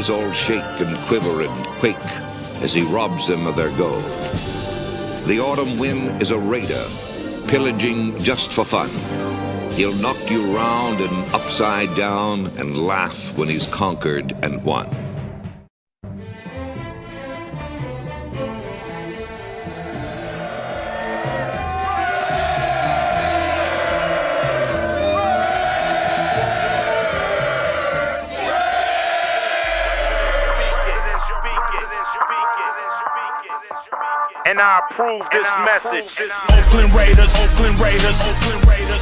cities all shake and quiver and quake as he robs them of their gold. The autumn wind is a raider, pillaging just for fun. He'll knock you round and upside down and laugh when he's conquered and won. And I approve this message. Oakland Raiders, Oakland Raiders, Oakland Raiders.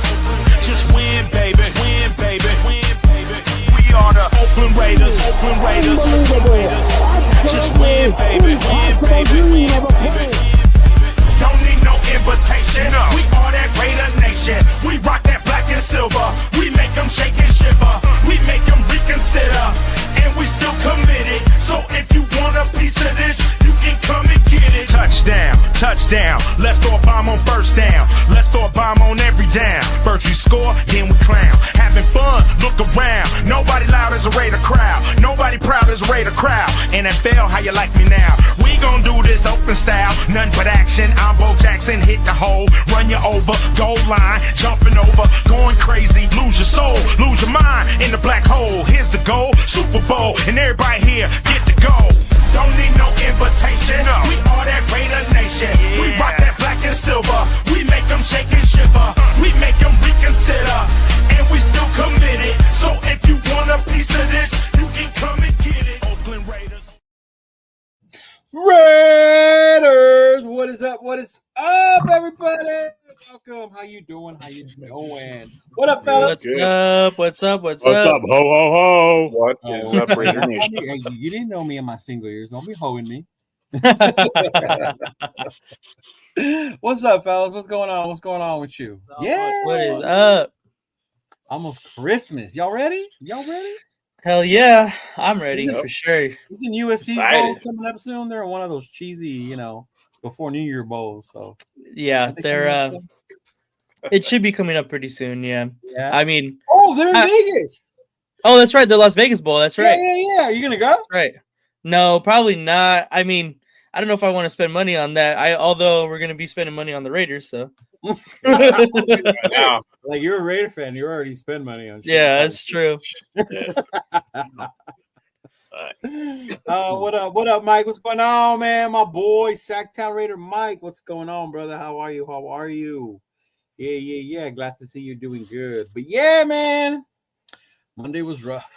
Just win, baby, win, baby, win, baby. We are the Oakland Raiders, Oakland Raiders, Oakland Raiders. Just win, baby, win, baby, win, baby. Don't need no invitation. We are that Raider Nation. We rock that black and silver. We make them shake and shiver. We make them reconsider. And we still committed. So if you want a piece of this, you can come and get it. Touchdown, touchdown. Let's throw a bomb on first down. Let's throw a bomb on every down. First we score, then we clown. Having fun, look around. Nobody loud as a Raider crowd. Nobody proud as a Raider crowd. NFL, how you like me now? We gon' do this open style. Nothing but action. I'm Bo Jackson, hit the hole. Run you over, goal line. Jumping over, going crazy. Lose your soul, lose your mind in the black hole. Here's the goal, Super Bowl. And everybody here, get to go. Don't need no invitation. We are that Raider Nation. Yeah. We rock that black and silver. We make them shake and shiver. We make them reconsider. And we still committed. So if you want a piece of this, you can come and get it. Oakland Raiders. Raiders, what is up? What is up, everybody? Welcome. How you doing? How you doing? What up, fellas? What's up? What's up? What's up? Ho, ho, ho. What is up, Raider Nation? Hey, you didn't know me in my single years. Don't be holding me. What's up, fellas? What's going on? What's going on with you? Yeah. What is up? Almost Christmas. Y'all ready? Y'all ready? Hell yeah. I'm ready for sure. Isn't USC's bowl coming up soon? They're one of those cheesy, before New Year bowls. So yeah, they're it should be coming up pretty soon. Yeah. I mean, they're in Vegas. Oh, that's right. The Las Vegas Bowl. That's right. Yeah. Are you gonna go? That's right. No, probably not. I mean, I don't know if I want to spend money on that. Although we're gonna be spending money on the Raiders, so. Like you're a Raider fan, you already spend money on shit. Yeah, that's true. What up, Mike? What's going on, man? My boy, Sacktown Raider Mike. What's going on, brother? How are you? Yeah. Glad to see you're doing good. But yeah, man, Monday was rough.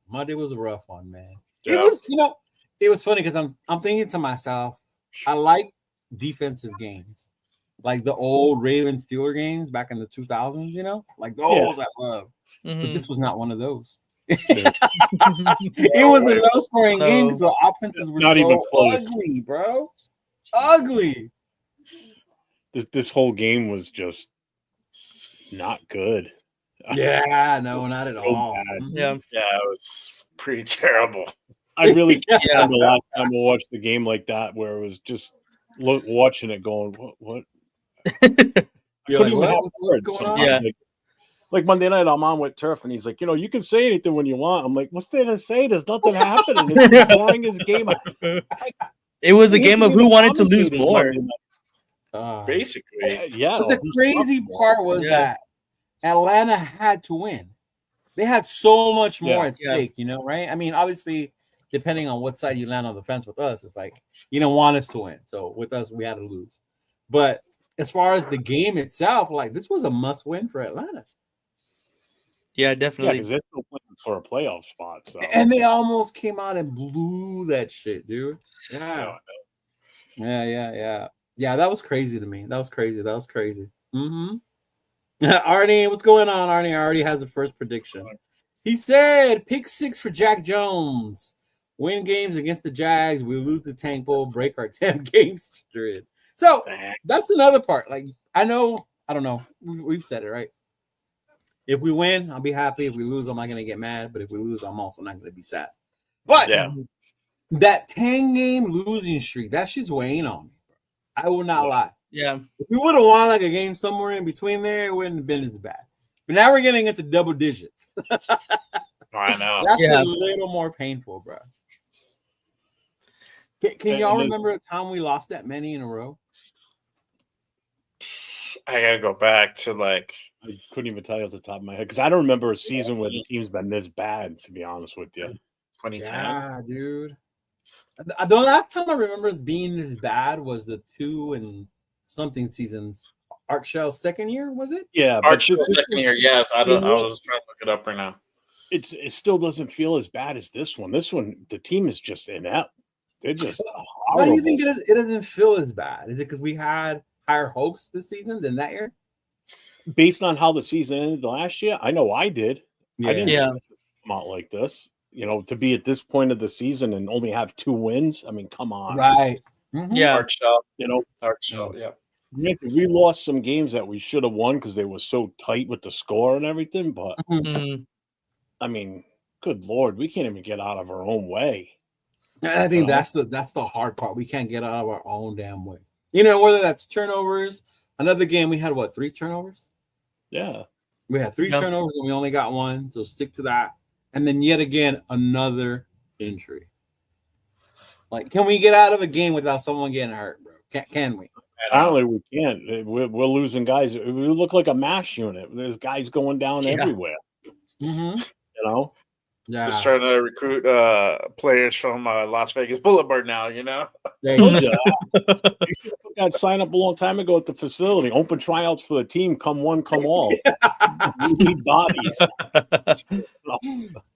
Monday was a rough one, man. Yeah. It was funny because I'm thinking to myself, I like defensive games. Like the old Raven Steeler games back in the 2000s, like those I love. Mm-hmm. But this was not one of those. It was a low scoring game because the offenses were not so even close. Ugly, bro. Ugly. This whole game was just not good. Yeah, no, not at all. Yeah, it was pretty terrible. I really can't remember the last time I watched the game like that, where it was just watching it going, what? What's going on? Yeah. Like Monday night, I'm on with Turf, and he's like, you can say anything when you want. I'm like, what's there to say? There's nothing happening. It's as boring as a game. It was a game of who wanted to lose more. Basically. Yeah. But the crazy part was that Atlanta had to win. They had so much more at stake, right? I mean, obviously, depending on what side you land on the fence with us, it's like you don't want us to win. So with us, we had to lose. But as far as the game itself, like this was a must-win for Atlanta. Yeah, definitely. Because they're still playing for a playoff spot. So. And they almost came out and blew that shit, dude. Yeah. Yeah, that was crazy to me. That was crazy. Mm-hmm. Arnie, what's going on? Arnie already has the first prediction. He said, pick 6 for Jack Jones. Win games against the Jags. We lose the Tank Bowl. Break our 10-game streak. So that's another part. Like, I don't know. We've said it, right? If we win, I'll be happy. If we lose, I'm not going to get mad. But if we lose, I'm also not going to be sad. But that 10-game losing streak, that shit's weighing on me. I will not lie. Yeah. If we would have won like a game somewhere in between there, it wouldn't have been as bad. But now we're getting into double digits. I know. That's a little more painful, bro. Can y'all remember a time we lost that many in a row? I gotta go back to like I couldn't even tell you off the top of my head because I don't remember a season where the team's been this bad. To be honest with you, 2010. Yeah, dude. The last time I remember being this bad was the 2 and something seasons. Art Shell's second year, was it? yeah. Arch second year, yes. I was trying to look it up right now. It still doesn't feel as bad as this one. This one, the team is just inept. They're just Why do you horrible. think it doesn't feel as bad? Is it because we had higher hopes this season than that year? Based on how the season ended last year, I know I did. I didn't Yeah. see it come out like this. You know, to be at this point of the season and only have 2 wins. I mean, come on. Right. Mhm. Yeah. Arch Shell. You know, Arch Shell, yeah. we lost some games that we should have won because they were so tight with the score and everything. But Mhm. I mean, good Lord, we can't even get out of our own way. And I think that's the hard part. We can't get out of our own damn way. You know, whether that's turnovers. Another game we had 3 turnovers? Yeah. We had 3 Yep. turnovers and we only got 1, so stick to that. And then yet again, another injury. Like, can we get out of a game without someone getting hurt, bro? Can we? Apparently we can't. We're losing guys. We look like a mash unit. There's guys going down Yeah. everywhere. Mm-hmm. You know? Yeah. Just trying to recruit players from Las Vegas Boulevard now, you know? There you Told go. you. You should have put that sign up a long time ago at the facility. Open tryouts for the team. Come one, come all. We need bodies.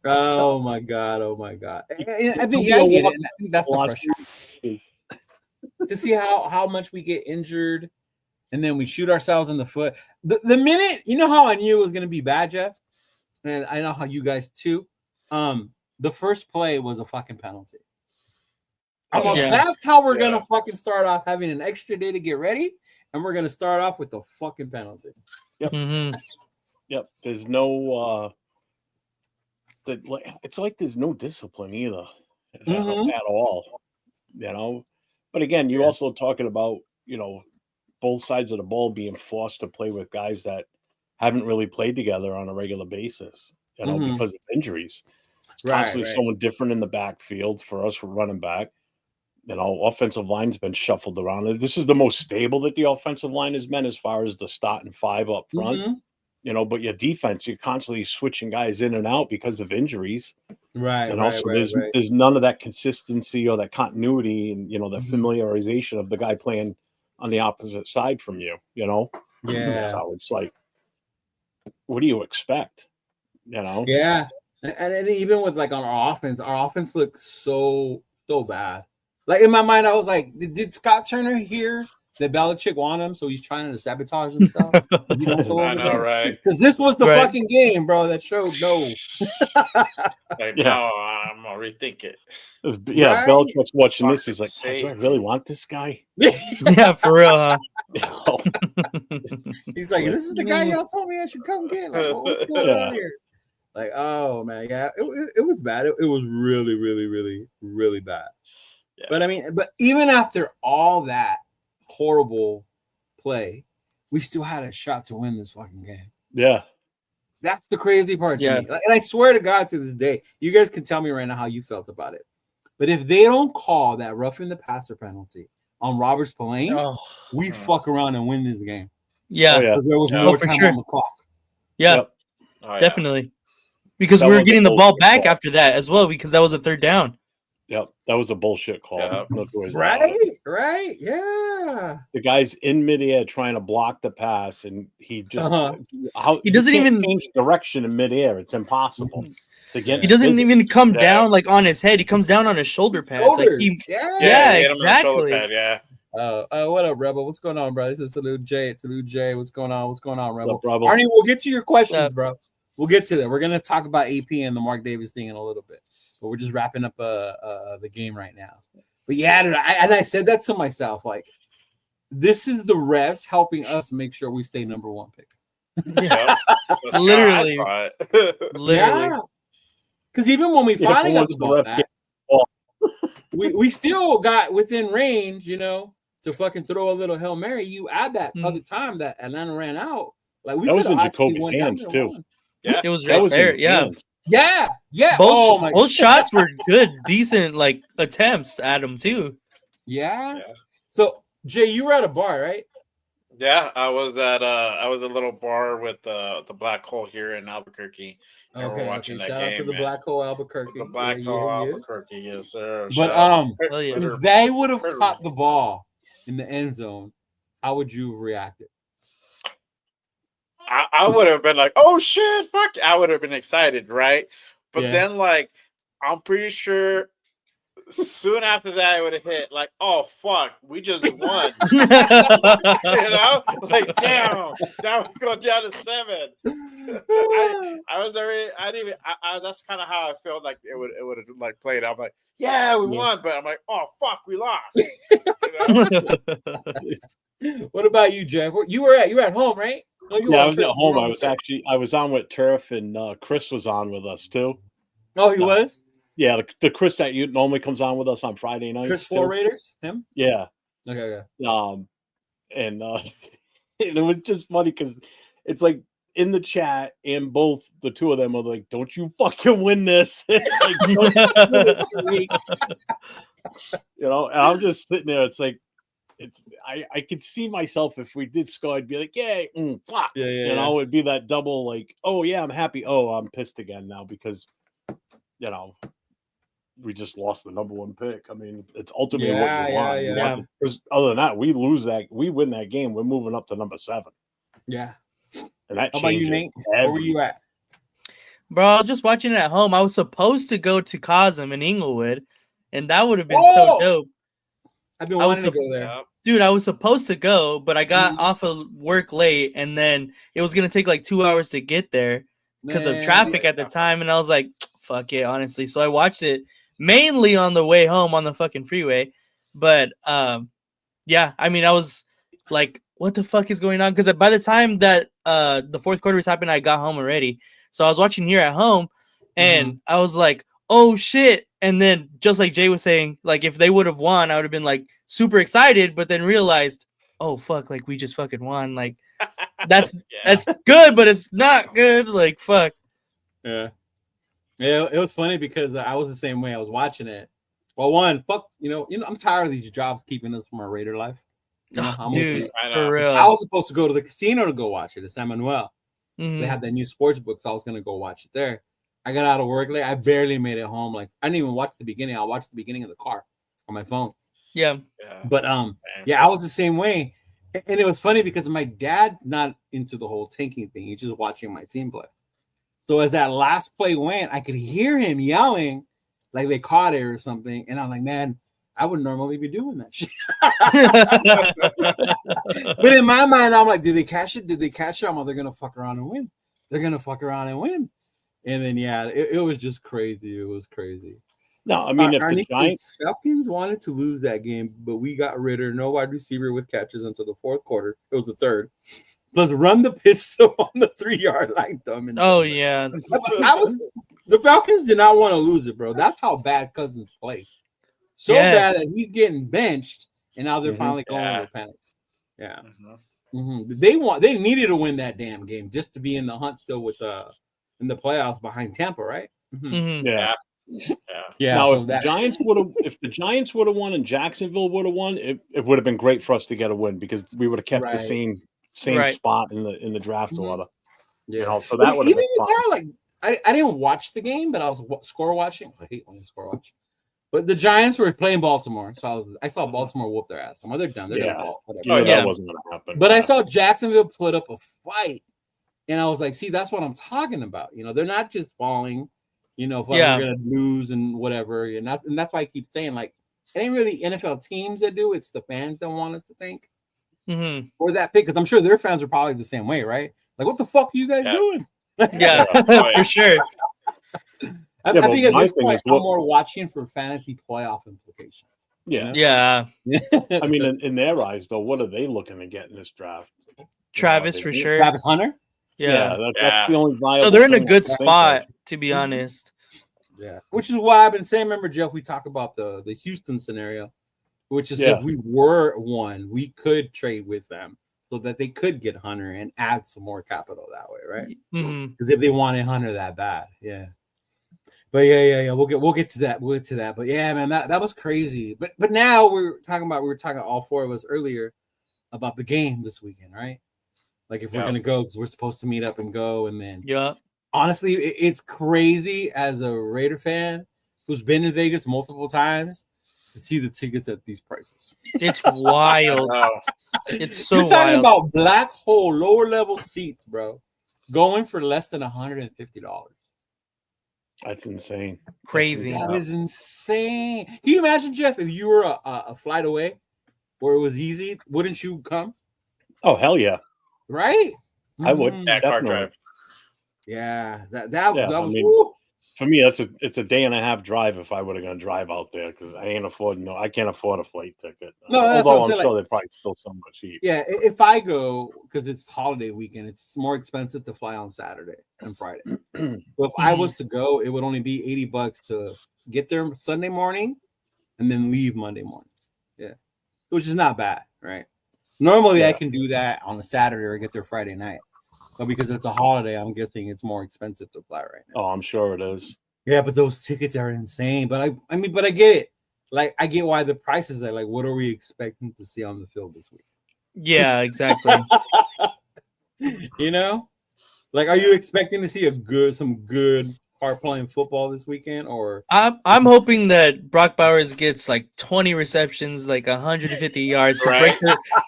Oh my god! Oh my god! I think It'll be I a get it. walk- And I think that's the frustration to see how much we get injured, and then we shoot ourselves in the foot. The minute you know how I knew it was going to be bad, Jeff, and I know how you guys too. The first play was a fucking penalty. Yeah. That's how we're Yeah. gonna fucking start off having an extra day to get ready, and we're gonna start off with the fucking penalty. Mhm. Yep. There's no it's like there's no discipline either Mhm. at all. You know? But again, you're also talking about, you know, both sides of the ball being forced to play with guys that haven't really played together on a regular basis, you know, Mhm. because of injuries. It's Right, constantly right. someone different in the backfield for us. We're running back. You know, offensive line's been shuffled around. This is the most stable that the offensive line has been as far as the starting 5 up front. Mhm. You know, but your defense, you're constantly switching guys in and out because of injuries. Right, You know, right, so right, right. there's none of that consistency or that continuity and, you know, the Mhm. familiarization of the guy playing on the opposite side from you, you know? Yeah. So it's like, what do you expect? You know? Yeah, and even with like on our offense looks so bad. Like in my mind, I was like, did Scott Turner hear that Belichick want him, so he's trying to sabotage himself? You don't go I over know, there right? because this was the Right. fucking game, bro. That showed no. Like, Yeah. no, I'm gonna rethink it. Yeah, Right? Belichick's watching this. He's Fucking like, "God, do I safety. really want this guy?" Yeah, for real, huh? He's like, this is the guy y'all told me I should come get. Like, what's going Yeah. on here? Like, oh man, yeah, it was bad. It was really, really, really, really bad. Yeah. But I mean, but even after all that horrible play, we still had a shot to win this fucking game. Yeah. That's the crazy part to Yeah. me. Like, and I swear to God, to this day, you guys can tell me right now how you felt about it. But if they don't call that roughing the passer penalty on Robert Spillane, Oh, we fuck around and win this game yeah. Oh, yeah. because there was Yeah. more Oh, for time sure. on the clock. Yeah, Yep. Oh, yeah. definitely. Because That we were was a getting the ball bullshit back call. after that as well, because that was a third down. Yep. That was a bullshit call. Yeah. No two ways about it. Right, yeah. The guy's in midair trying to block the pass, and he just Uh-huh. He doesn't you can't even- change direction in midair. It's impossible. It's against He doesn't physics. even come Yeah. down like on his head. He comes down on his shoulder pads. Like Shoulders. he, Yeah. Yeah, he hit him on the shoulder exactly. pad, yeah. What up, Rebel? What's going on, bro? This is Salute Jay. Salute Jay. What's going on? What's going on, Rebel? up, Rebel? Arnie, we'll get to your questions, Yeah. bro. We'll get to that. We're gonna talk about AP and the Mark Davis thing in a little bit, but we're just wrapping up the game right now. But yeah, dude, I said that to myself, like, this is the refs helping us make sure we stay number 1 pick. Yep. That's Literally. how I saw it. Literally. Yeah, because even when we Yeah, finally for got once the the ball ref back, gets the ball. we still got within range, you know, to fucking throw a little Hail Mary. You add that other time that Atlanta ran out, like we That was could in have actually Jacoby's went down hands, there too. one. Yeah. It was That right was in there. his Yeah. hands. Yeah. Both, Oh my. both shots were good, decent like attempts at him too. Yeah. Yeah. So Jay, you were at a bar, right? Yeah, I was at a little bar with the Black Hole here in Albuquerque, and we're Okay. watching that Shout out to game, the man. Black Hole Albuquerque. The Black Hole Yeah. Albuquerque, yes sir. But Shout out Oh, yeah. if they would have Critter. caught the ball in the end zone, how would you have reacted? I would have been like, oh shit, fuck. I would have been excited, right? But Yeah. then, like, I'm pretty sure soon after that, it would have hit, like, oh fuck, we just won. You know? Like, damn, now we go down to 7. I was already, I didn't even, that's kind of how I felt like it would have like played. I'm like, yeah, we won, but I'm like, oh fuck, we lost. You know? What about you, Jeff? You were at home, right? No, you were Yeah, I on was trip. at You were home. on I the was trip. I was on with Turf, and Chris was on with us too. Oh, he was? Yeah, the Chris that you normally comes on with us on Friday night. Chris Four Raiders? Him? Yeah. Okay. And and it was just funny because it's like in the chat, and both the two of them are like, "Don't you fucking win this!" Like, don't you win it. You know, and I'm just sitting there. It's like, I could see myself if we did score, I'd be like, "Yay, fuck!" Yeah, you know, it'd be that double, like, "Oh yeah, I'm happy." Oh, I'm pissed again now because, you know, we just lost the number 1 pick. I mean, it's ultimately what you want. yeah. Because other than that, we win that game, we're moving up to number 7. Yeah. And that How about you, changes Nate? Where were you at? Bro, I was just watching it at home. I was supposed to go to Cosm in Inglewood, and that would have been so dope. I've been I was wanting to go there. Yeah. Dude, I was supposed to go, but I got off of work late, and then it was gonna take like 2 hours to get there because of Man, traffic at the time. And I was like, fuck it, honestly. So I watched it mainly on the way home on the fucking freeway. But yeah, I mean, I was like, what the fuck is going on? Because by the time that the fourth quarter was happening, I got home already. So I was watching here at home, and I was like, oh shit. And then just like Jay was saying, like if they would have won, I would have been like super excited, but then realized, oh fuck, like we just fucking won. Like that's that's good, but it's not good. Like fuck. Yeah. Yeah, it was funny because I was the same way. I was watching it. Well, fuck, I'm tired of these jobs keeping us from our Raider life. Dude, I know. for real. I was supposed to go to the casino to go watch it, the San Manuel. Mhm. They had that new sports book, so I was gonna go watch it there. I got out of work late. I barely made it home. Like I didn't even watch the beginning. I watched the beginning of the car on my phone. Yeah. But I was the same way. And it was funny because my dad not into the whole tanking thing. He's just watching my team play. So as that last play went, I could hear him yelling like they caught it or something. And I'm like, man, I would normally be doing that shit. But in my mind, I'm like, did they catch it? Did they catch it? I'm like, they're going to fuck around and win. They're going to fuck around and win. And then, yeah, it was just crazy. It was crazy. No, I mean, if the Giants Falcons wanted to lose that game, but we got Ritter, no wide receiver with catches until the fourth quarter. It was the third. Let's run the pistol on the 3-yard line, dumb. Oh yeah. The Falcons did not want to lose it, bro. That's how bad Cousins played. So bad that he's getting benched, and now they're finally going with panic. Yeah. They needed to win that damn game just to be in the hunt still with in the playoffs behind Tampa, right? Yeah. Yeah. Now, So if the Giants would have won and Jacksonville would have won, it would have been great for us to get a win because we would have kept the same spot in the draft order. Yeah. You know, so that would have been fun. Like I didn't watch the game, but I was score watching. I hate when you score watch. But the Giants were playing Baltimore, so I saw Baltimore whoop their ass. They're done. They're gonna fall. That wasn't gonna happen. But I saw Jacksonville put up a fight, and I was like, see, that's what I'm talking about. They're not just falling. We're gonna lose and whatever. And that's why I keep saying, like, it ain't really NFL teams that do. It's the fans that want us to think or that pick. Because I'm sure their fans are probably the same way, right? Like, what the fuck are you guys doing? Yeah, for sure. I think at this point, I'm more watching for fantasy playoff implications. Yeah. I mean, in their eyes, though, what are they looking to get in this draft? Travis for sure. Travis Hunter. Yeah, that's the only viable. So they're in a thing good to think spot, of. to be honest. Yeah, which is why I've been saying. Remember, Jeff, we talk about the Houston scenario, which is if we were one, we could trade with them so that they could get Hunter and add some more capital that way, right? Because if they wanted Hunter that bad, But yeah. We'll get to that. We'll get to that. But yeah, man, that was crazy. But now we were talking all four of us earlier about the game this weekend, right? Like if we're gonna go, because we're supposed to meet up and go, and then honestly, it's crazy as a Raider fan who's been in Vegas multiple times to see the tickets at these prices. It's wild. It's so You're talking wild. about black hole lower level seats, bro, going for less than $150. That's insane. Crazy. That is insane. Can you imagine, Jeff, if you were a flight away where it was easy, wouldn't you come? Oh, hell yeah. Right? I would. Yeah, car drive. Yeah. That was, I mean, woo. for me, it's a day and a half drive if I were going to drive out there, because I can't afford a flight ticket. No, that's although what I'm I'm saying, sure they're probably still somewhat cheap. Yeah, if I go, because it's holiday weekend, it's more expensive to fly on Saturday and Friday. So if I was to go, it would only be $80 to get there Sunday morning and then leave Monday morning. Yeah, which is not bad, right? Normally I can do that on a Saturday or get there Friday night, but because it's a holiday, I'm guessing it's more expensive to fly right now. Oh, I'm sure it is. Yeah, but those tickets are insane. But I mean, I get it. Like, I get why the prices are like. What are we expecting to see on the field this week? Yeah, exactly. You know, like, are you expecting to see some good hard playing football this weekend? Or I'm hoping that Brock Bowers gets like 20 receptions, like 150 yards, to break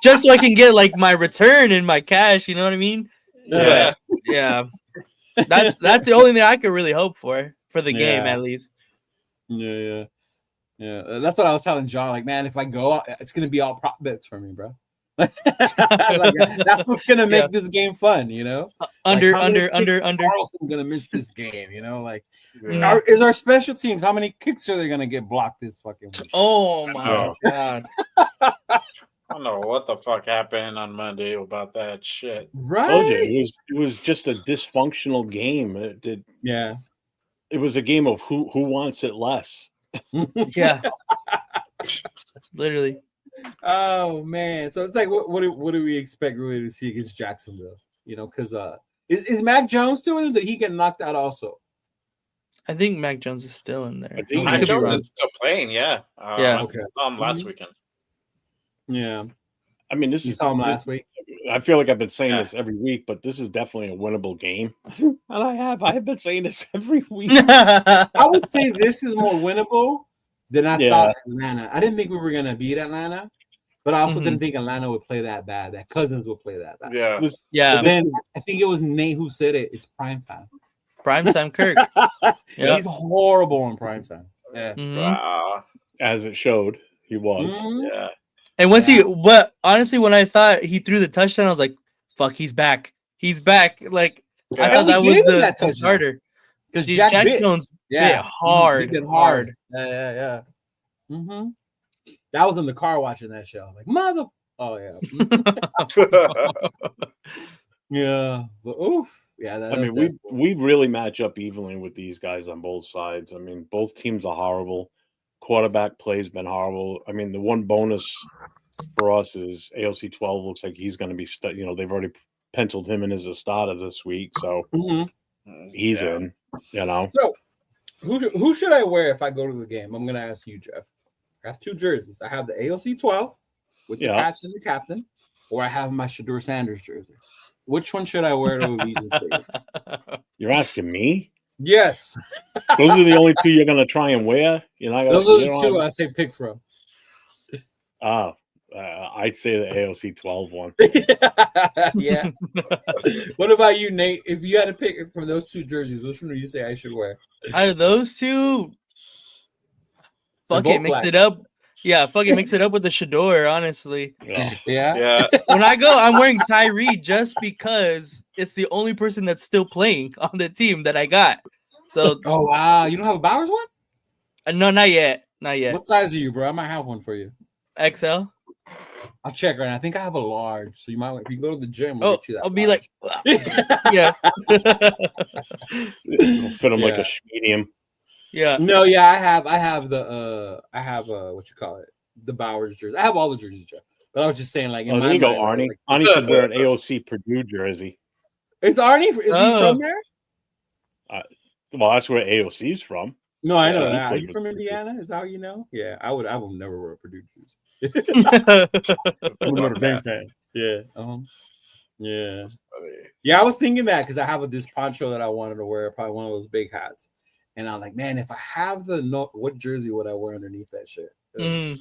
just so I can get like my return and my cash. You know what I mean? Yeah. But, yeah. That's the only thing I could really hope for the game, at least. Yeah. That's what I was telling John. Like, man, if I go, it's gonna be all prop bets for me, bro. Like, that's what's gonna make this game fun, you know. Under. Carlson gonna miss this game, you know. Like, is our special teams? How many kicks are they gonna get blocked this fucking week? Oh my god! I don't know what the fuck happened on Monday about that shit. Right? It was just a dysfunctional game. It was a game of who wants it less. Yeah. Literally. Oh man! So it's like, what do we expect really to see against Jacksonville? You know, because is Mac Jones still in? Or did he get knocked out also? I think Mac Jones is still in there. I think Mac Jones is still playing. Yeah. Okay. I saw him last weekend. Yeah. I mean, You saw him last week. I feel like I've been saying this every week, but this is definitely a winnable game, and I have been saying this every week. I would say this is more winnable than I thought Atlanta. I didn't think we were gonna beat Atlanta, but I also didn't think Atlanta would play that bad. That Cousins would play that bad. Yeah. But then I think it was Nate who said it. It's primetime. Primetime Kirk. He's horrible in primetime. Yeah. Wow. As it showed, he was. Yeah. And honestly, when I thought he threw the touchdown, I was like, "Fuck, he's back! He's back!" Like I thought that was the starter because Jack Jones bit hard. He bit hard. Yeah. Mm-hmm. That was in the car watching that show. I was like, "Mother!" Oh yeah. Yeah. But oof. Yeah. I mean, we really match up evenly with these guys on both sides. I mean, both teams are horrible. Quarterback play's been horrible. I mean, the one bonus for us is AOC 12 looks like he's going to be they've already penciled him in as a starter this week, so he's in. You know. So, who should I wear if I go to the game? I'm going to ask you, Jeff. I have two jerseys. I have the AOC 12 with the patch and the captain, or I have my Shedeur Sanders jersey. Which one should I wear to Allegiant Stadium? You're asking me? Yes. Those are the only two you're going to try and wear? Those are the two I say pick from. I'd say the AOC 12 one. Yeah. What about you, Nate? If you had to pick from those two jerseys, which one do you say I should wear? Out of those two, fuck it, mix it up. Yeah, fuck it, mix it up with the Shedeur, honestly. Yeah. When I go, I'm wearing Tyree just because it's the only person that's still playing on the team that I got. So. Oh wow, you don't have a Bowers one? No, not yet. Not yet. What size are you, bro? I might have one for you. XL. I'll check right now. I think I have a large, so you might, if you go to the gym, get you that. I'll be like, yeah. It'll fit him like a medium. Yeah. No, yeah, I have the what you call it, the Bowers jersey. I have all the jerseys, Jeff. But I was just saying, like, there you go, Arnie. Arnie should wear an AOC Purdue jersey. Is Arnie? Is he from there? Well, that's where AOC's from. No, I know he that. played He's with from Purdue. Indiana. Is that how you know? Yeah, I will never wear a Purdue jersey. yeah. I'm a Notre Dame fan. Yeah. Yeah. Yeah, I was thinking that because I have this poncho that I wanted to wear, probably one of those big hats. And I'm like, man, if I have what jersey would I wear underneath that shit? I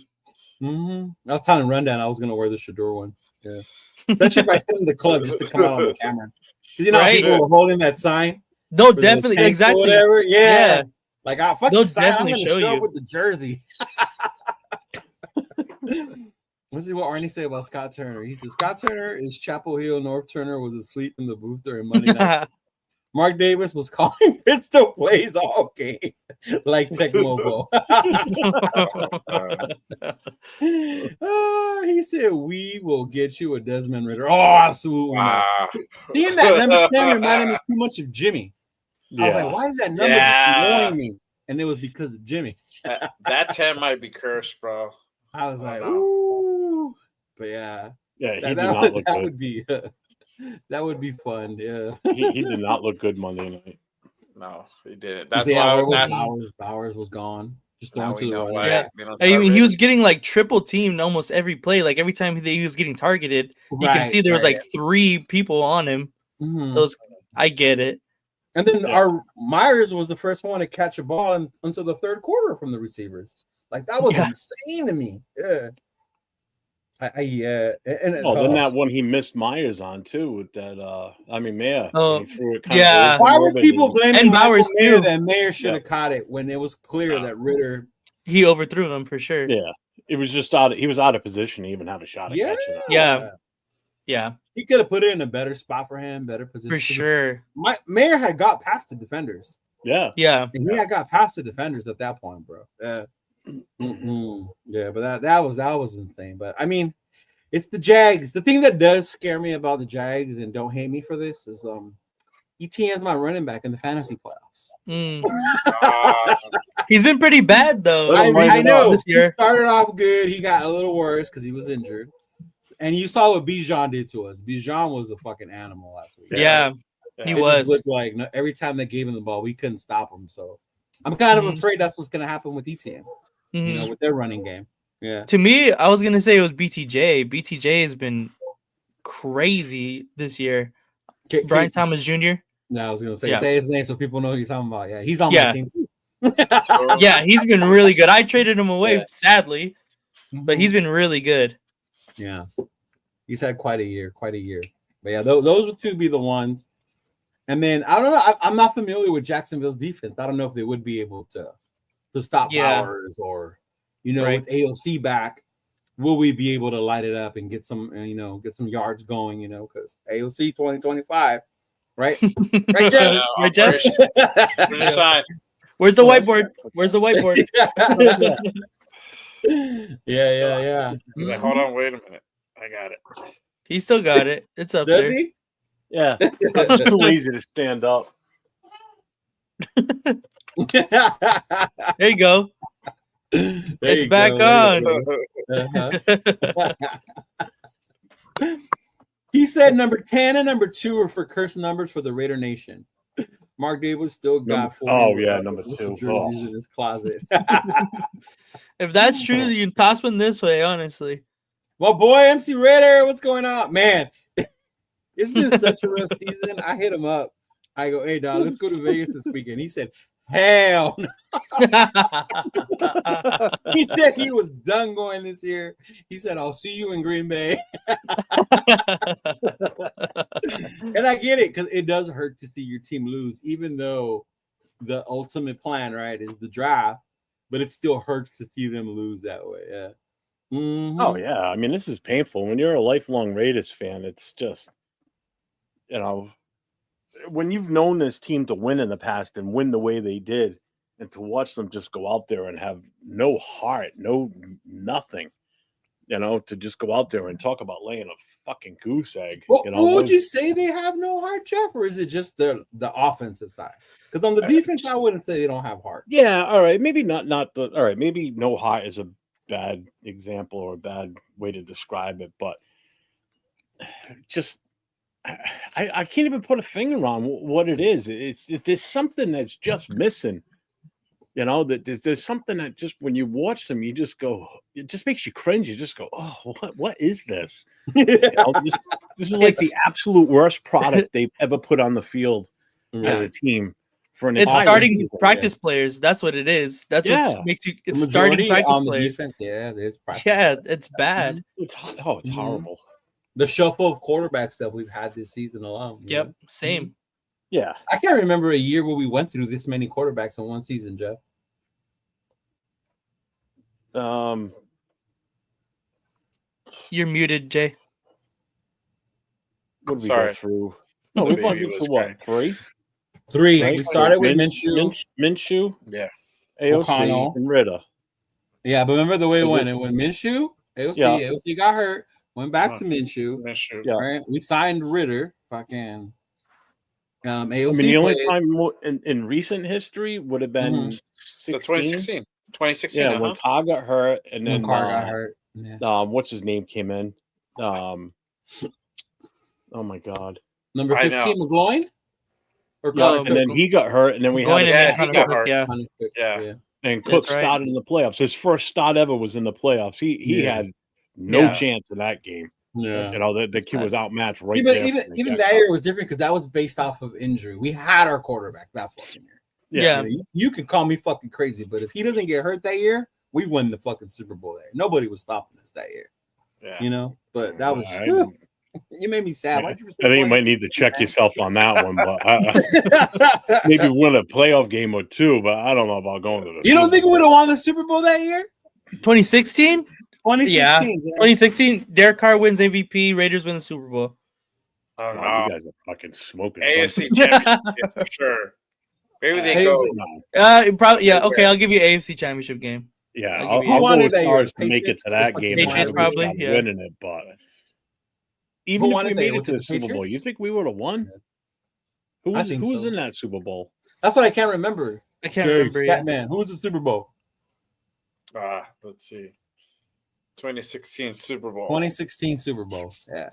was telling Rundown I was gonna wear the Shador one. Yeah. Especially if I sit in the club just to come out on the camera. Because you know how Right. people were holding that sign No, for the definitely, tank or exactly. whatever. Yeah. Yeah. Like, fuck the They'll sign. I'm definitely gonna show show you. up with the jersey. Let's see what Arnie say about Scott Turner. He says Scott Turner is Chapel Hill. North Turner was asleep in the booth during Monday night. Mark Davis was calling pistol plays all game, like Tecmo. He said, "We will get you a Desmond Ritter." Oh, absolutely not. Seeing that number 10 reminded me too much of Jimmy. I was like, "Why is that number just annoying me?" And it was because of Jimmy. That 10 might be cursed, bro. I was like, "Ooh," but yeah, he did not look good. That would be fun. Yeah, he did not look good Monday night. No, he didn't. That's why why Bowers was gone. Just now going we to the know running why. back. I mean, he was getting like triple teamed almost every play. Like every time he was getting targeted, you can see there was like 3 people on him. So I get it. And then our Myers was the first one to catch a ball until the third quarter from the receivers. Like that was insane to me. Yeah. Then that one he missed Myers on too with that Mayer. Oh, he threw it yeah. Why were people blaming and Bowers Mayer too? that Mayer should have caught it when it was clear that Ritter he overthrew him for sure. Yeah. It was just he was out of position to even have a shot at catching it. Yeah. He could have put it in a better spot for him, better position. For sure. Mayer had got past the defenders. Yeah. Yeah. And he had got past the defenders at that point, bro. Yeah, but that was insane. But I mean, it's the Jags. The thing that does scare me about the Jags, and don't hate me for this, is ETN's my running back in the fantasy playoffs. He's been pretty bad though. I know this year. He started off good. He got a little worse because he was injured. And you saw what Bijan did to us. Bijan was a fucking animal last week. Yeah, he was. Looked like every time they gave him the ball, we couldn't stop him. So I'm kind of afraid that's what's going to happen with ETN. You know, with their running game. Yeah. To me, I was gonna say it was BTJ. BTJ has been crazy this year. Brian Thomas Jr. No, I was gonna say his name so people know who you're talking about. Yeah, he's on my team too. Yeah, he's been really good. I traded him away, sadly, but he's been really good. Yeah, he's had quite a year. But yeah, those would two be the ones. And then I don't know. I'm not familiar with Jacksonville's defense. I don't know if they would be able to stop Bowers or. With AOC back, will we be able to light it up and get some yards going? Because AOC 2025, right? Right, Jeff? Right, Jeff? Where's the whiteboard? Yeah. He's like, hold on, wait a minute. I got it. He still got it. It's up there. He? Yeah. I'm too lazy to stand up. There you go. It's back on. He said number 10 and number 2 are for cursed numbers for the Raider Nation. Mark Davis still got 4 number 2 jerseys in his closet. If that's true, you can toss one this way, honestly. Well, boy, MC Raider, what's going on? Man, it's been such a rough season. I hit him up. I go, hey, dog, let's go to Vegas this weekend. He said, hell no. He said he was done going this year. He said, I'll see you in Green Bay. And I get it, because it does hurt to see your team lose, even though the ultimate plan, right, is the draft, but it still hurts to see them lose that way. Yeah. Mm-hmm. Oh, yeah. I mean, this is painful. When you're a lifelong Raiders fan, it's just, when you've known this team to win in the past and win the way they did, and to watch them just go out there and have no heart, nothing, to just go out there and talk about laying a fucking goose egg. Well, would you say they have no heart, Jeff, or is it just the offensive side? Because on the defense, I wouldn't say they don't have heart. Yeah, all right, maybe not the. All right, maybe no heart is a bad example or a bad way to describe it, but just. I can't even put a finger on what it is. There's something that's just missing You know, that there's something that just when you watch them, you just go, it just makes you cringe. You just go, oh, what is this? You know, this is like the absolute worst product they've ever put on the field as a team for an It's entire starting season. practice players. That's what it is. That's what makes you. The It's starting majority practice on the players. defense, yeah, there's practice. Yeah, it's bad. It's Mhm. horrible. The shuffle of quarterbacks that we've had this season alone. you Yep, know? same. Yeah. I can't remember a year where we went through this many quarterbacks in one season, Jeff. You're muted, Jay. What did we Sorry. go through? No, we've gone Baby through was what? great. 3? Three. Right? We started with Minshew, Minshew, Yeah. AOC, O'Connell. and Ritter. Yeah, but remember the way it Was went. it- It went Minshew, AOC, Yeah. AOC got hurt, went back to Minshew. Minshew. Yeah. Right, we signed Ritter. Fucking AOC. I mean, the only played. time in recent history would have been The 16. 2016. Yeah, when Carr got hurt, and When then Carr got hurt. Yeah. what's his name came in? Oh my god. Number I 15, McGloin? Or Yeah, Connor and Cook? then he got hurt, and then we Going had Yeah, he got hurt. Yeah. Connor Cook, Yeah. and Cook That's right. started in the playoffs. His first start ever was in the playoffs. He Yeah. had no Yeah. chance in that game. Yeah. You know, the kid was outmatched right Even, there. even, from the even get-go. that year was different because that was based off of injury. We had our quarterback that fucking year. Yeah. You know, you can call me fucking crazy, but if he doesn't get hurt that year, we win the fucking Super Bowl there. Nobody was stopping us that year. Yeah. You know, but that was I you made me sad. Why'd you think you might need to check yourself on that one, but maybe win a playoff game or two. But I don't know about going to the. You don't think we would have won the Super Bowl that year? 2016? 2016. Yeah. yeah. 2016, Derek Carr wins MVP, Raiders win the Super Bowl. Oh, no. Wow, you guys are fucking smoking. AFC something. championship for sure. Maybe they go. AFC. Probably, yeah. Okay, I'll give you AFC Championship game. Yeah, I'll I'll, give you- I'll Who won go it as that far year? as to make it Patriots? to that The game. Patriots I wish probably, I yeah. winning it, but even Who if won we it that made year? it Was to it the the Super Bowl, Patriots? you think we would have won? I think Who was so. in that Super Bowl? That's what I can't remember. I can't remember. Yeah. Batman. Who was the Super Bowl? Let's see. 2016 Super Bowl. 2016 Super Bowl. Yeah.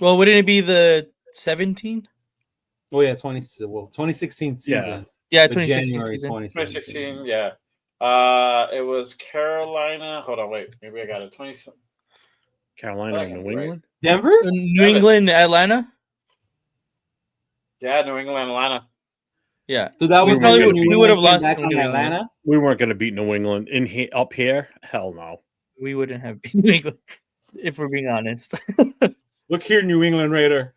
Well, wouldn't it be the 17? Oh yeah, 2016 season. Yeah, The 2016 January season. 2016, yeah. It was Carolina. Hold on, wait. Maybe I got it. 20. Carolina I and think New I'm right. England? Denver? New England, Atlanta. Yeah, New England, Atlanta. Yeah. So that was We probably when would- New we England would have came lost back to on New England. Atlanta. We weren't going to beat New England up here. Hell no. We wouldn't have beat New England, if we're being honest. Look here, New England Raider.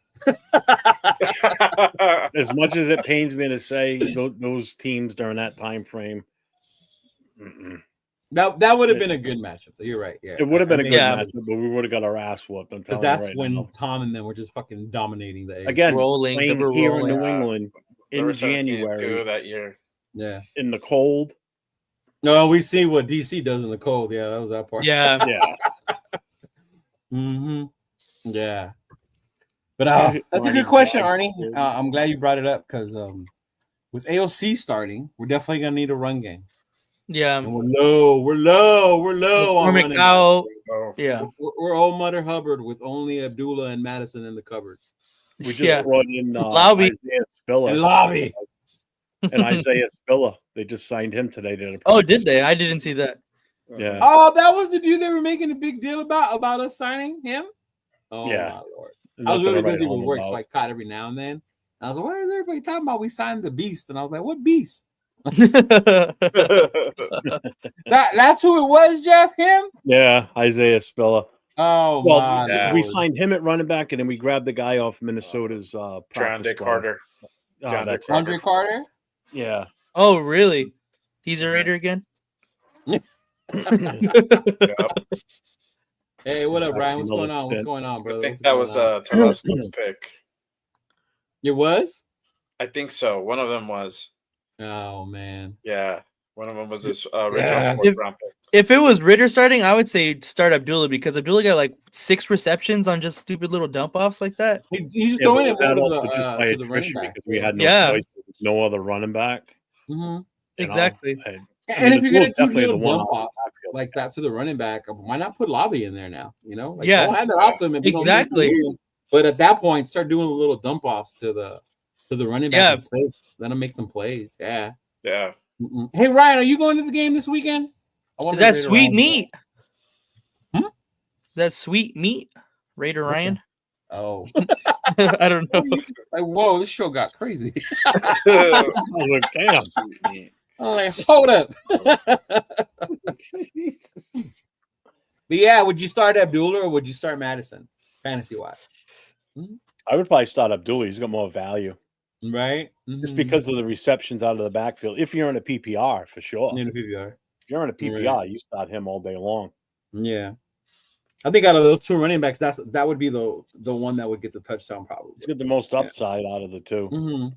As much as it pains me to say those teams during that time frame, That would have been a good matchup. So you're right. Yeah, it would have been a good Yeah. matchup, but we would have got our ass whooped. I'm because telling you that's right when now. Tom and them were just fucking dominating the AFC. Again, Rolling, they playing were here rolling. in New England They in were 17-2 January that year. Yeah. in the cold. No, we see what DC does in the cold. Yeah, that was that part. Yeah. Yeah, Mm-hmm. Yeah. But that's a Arnie, good question, why- Arnie. I'm glad you brought it up because with AOC starting, we're definitely gonna need a run game. Yeah. And we're low on McCormick running out. backs. Oh, Yeah. We're old Mother Hubbard with only Abdullah and Madison in the cupboard. we just Yeah. brought in Lobby. Isaiah Spiller. And Lobby. And Isaiah Spiller. They just signed him today. Oh, did they? I didn't see that. Yeah. Oh, that was the dude they were making a big deal about us signing him. Oh Yeah. my lord! I was Nothing really to write busy with home work, so about. I caught every now and then. I was like, "What is everybody talking about? We signed the Beast," and I was like, "What Beast?" That's who it was, Jeff. Him? Yeah, Isaiah Spiller. Oh Well, my! we lord. signed him at running back, and then we grabbed the guy off Minnesota's John practice Dick squad. Carter. Oh, John that's Dick Andre Carter. yeah. Oh, really? He's a Raider again? Hey, what up, Ryan? What's Another going on? What's stint. going on, I brother? think What's that going was on? Telescope's pick. It was. I think so. One of them was. Oh man. Yeah. One of them was his original Yeah. fourth round pick. If it was Ritter starting, I would say start Abdullah because Abdullah got like 6 receptions on just stupid little dump offs like that. He's just Yeah, throwing but it that over also just by to the running attrition back. because we had no Yeah. choice, no other running back. Mhm. you know? Exactly. And And if you're gonna Abdul's do definitely little the one dump on the offs backfield. like that to the running back, why not put Lobby in there now? You know, like, Yeah. don't hand it off to him. If you don't need to Exactly. do it. But at that point, start doing a little dump offs to the running back Yeah. in space. That'll make some plays. Yeah. Yeah. Mm-mm. Hey Ryan, are you going to the game this weekend? Is that sweet Ryan meat? Hmm? That sweet meat, Raider Ryan. Oh, I don't know. like whoa, this show got crazy. I was like, damn. I'm like, hold up. Jesus. But yeah, would you start Abdullah or would you start Madison, fantasy wise? I would probably start Abdullah. He's got more value. Right? Just because of the receptions out of the backfield. If you're in a PPR, for sure. In the PPR. If you're in a PPR, you start him all day long. Yeah. I think out of those two running backs, that would be the one that would get the touchdown probably. He's got the most upside out of the two,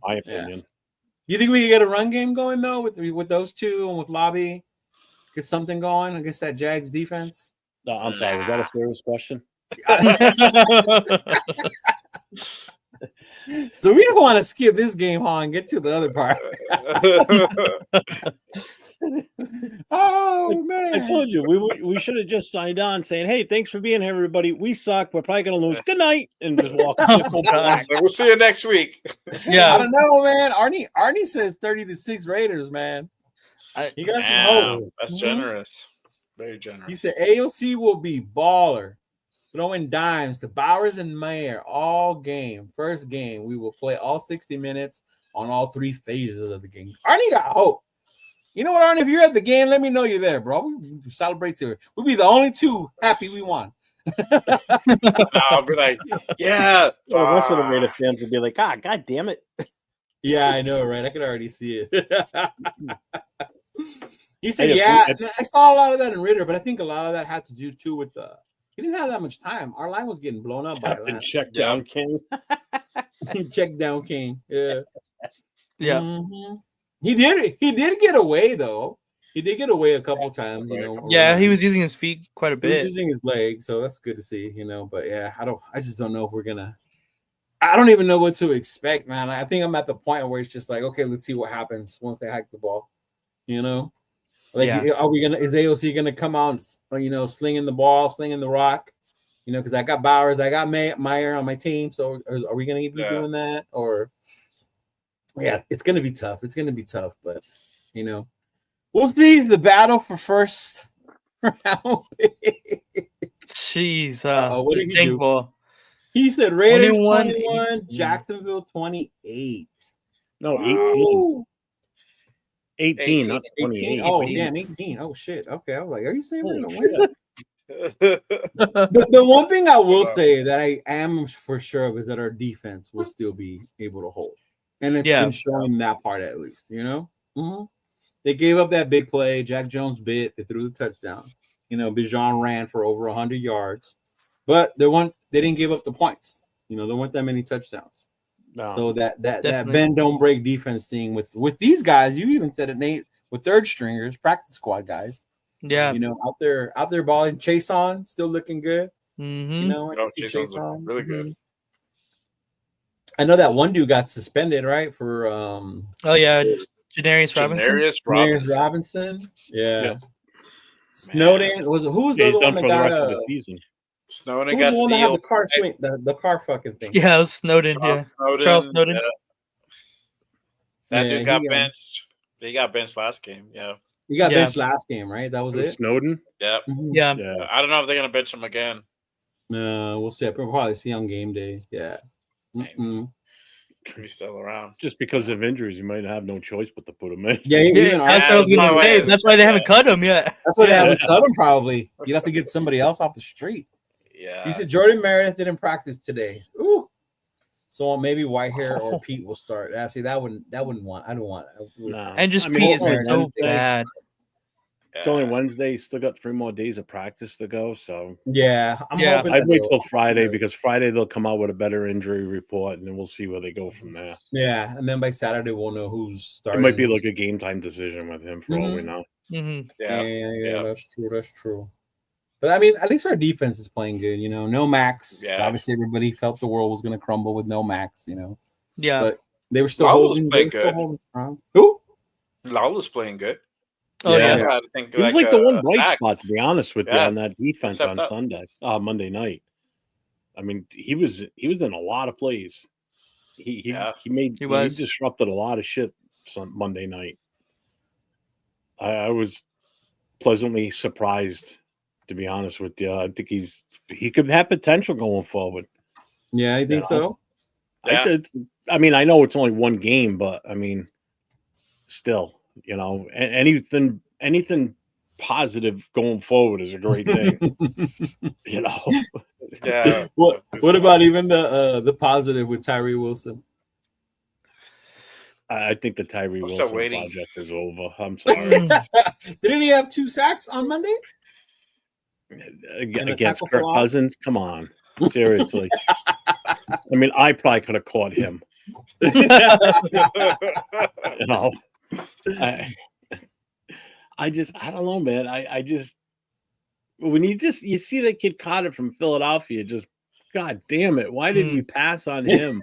my opinion. You think we could get a run game going though with those two and with Lobby? Get something going against that Jags defense? No, I'm sorry. Was that a serious question? So we don't want to skip this game, huh, and get to the other part. Oh man! I told you we should have just signed on saying, "Hey, thanks for being here, everybody. We suck. We're probably gonna lose. Good night," and just walk. We'll see you next week. Yeah, I don't know, man. Arnie says 30-6 Raiders, man. He got some hope. That's generous. Very generous. He said AOC will be baller, throwing dimes to Bowers and Mayer all game. First game, we will play all 60 minutes on all three phases of the game. Arnie got hope. You know what, Arnie? If you're at the game, let me know you're there, bro. We celebrate together. We'll be the only two happy we won. I'll be like, yeah. Well, the rest of the Raider fans would be like, God damn it. Yeah, I know, right? I could already see it. He said, yeah, I saw a lot of that in Ritter, but I think a lot of that had to do too with he didn't have that much time. Our line was getting blown up by Captain Check Down King. Check Down King. Yeah. Yeah. Mm-hmm. He did get away though. He did get away a couple times, you know. Yeah, he was using his feet quite a bit. He was using his legs, so that's good to see, you know. But yeah, I just don't know if we're gonna. I don't even know what to expect, man. I think I'm at the point where it's just like, okay, let's see what happens once they hike the ball, you know. Like, are we gonna? Is AOC gonna come out, you know, slinging the ball, slinging the rock, you know? Because I got Bowers, I got Meyer on my team, so are we gonna be doing that or? Yeah, it's gonna be tough. It's gonna be tough, but you know, we'll see the battle for first round. Jeez, what did he do? Ball. He said Raiders 21, Jacksonville 28. No, 18, not 28. Oh, damn, 18. Oh shit. Okay, I was like, are you saying we're gonna win? The one thing I will say that I am for sure of is that our defense will still be able to hold. And it's been showing that part at least, you know? Mm-hmm. They gave up that big play. Jack Jones bit. They threw the touchdown. You know, Bijan ran for over 100 yards. But they didn't give up the points. You know, there weren't that many touchdowns. No. So that bend don't break defense thing with these guys, you even said it, Nate, with third stringers, practice squad guys. Yeah. You know, out there balling. Chase on, still looking good. Mm-hmm. You know, Chase on really good. I know that one dude got suspended, right? For Janarius Robinson. Yeah. Snowden was who was the other one that got the season? Snowden got the one that had the car swing, the car fucking thing. Yeah, it was Snowden. Charles Snowden. Yeah. That dude got benched. He got benched last game. Yeah. He got benched last game, right? That was it. Snowden. Yep. Mm-hmm. Yeah. I don't know if they're gonna bench him again. No, we'll see. We'll probably see on game day. Yeah. He's still around. Just because of injuries, you might have no choice but to put him in. Yeah, that's what I was gonna say. That's why they haven't cut him yet. That's why they haven't cut him. Probably you'd have to get somebody else off the street. Yeah. He said Jordan Meredith didn't practice today. Ooh. So maybe Whitehair or Pete will start. See, that wouldn't want. I don't want. No. And just Pete is so bad. It's only Wednesday. Still got 3 more days of practice to go. So I'd wait till Friday because Friday they'll come out with a better injury report and then we'll see where they go from there. Yeah, and then by Saturday we'll know who's starting. It might be like a game time decision with him for all we know. Mm-hmm. Yeah, that's true. But I mean, at least our defense is playing good. You know, no Max. Yeah. Obviously, everybody felt the world was going to crumble with no Max. You know. Yeah. But they were still holding. Who? Lawler's playing good. Oh yeah. I think he was like the one bright spot, to be honest with you, on that defense on Monday night. I mean, he was in a lot of plays. He disrupted a lot of shit Monday night. I was pleasantly surprised, to be honest with you. I think he could have potential going forward. Yeah, I think know? so. Yeah. I mean, I know it's only one game, but I mean, still, anything positive going forward is a great thing. Yeah. What about even the positive with Tyree Wilson? I think the Tyree I'm Wilson still waiting. project is over. I'm sorry. Didn't he have 2 sacks on Monday? Against tackle for Kirk loss? Cousins? Come on. Seriously. I mean, I probably could have caught him. I don't know, man. I just when you see that kid Cotter from Philadelphia, just God damn it, why did we pass on him?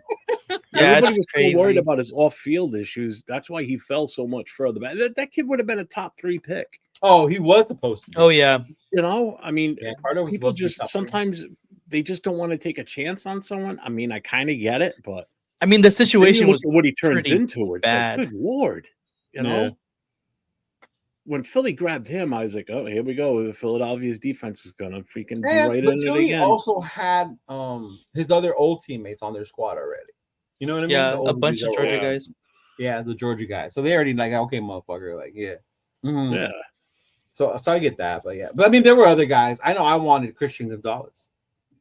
Yeah, Everybody it's was crazy. so worried about his off-field issues. That's why he fell so much further back. That kid would have been a top 3 pick. Oh, he was supposed to be. Oh yeah. I mean, Carter was people supposed to be just top 3. sometimes they just don't want to take a chance on someone. I mean, I kind of get it, but I mean, the situation was what he turns pretty into. It's bad. like, good lord, When Philly grabbed him, I was like, oh, here we go. Philadelphia's defense is gonna freaking be right but in Philly it again. also had his other old teammates on their squad already. You know what I mean? Yeah, The a old bunch dudes of that were Georgia on. guys. Yeah, the Georgia guys. So they already like, okay, motherfucker, like, yeah. Mm-hmm. Yeah. So I get that, but yeah. But I mean, there were other guys. I know I wanted Christian Gonzalez.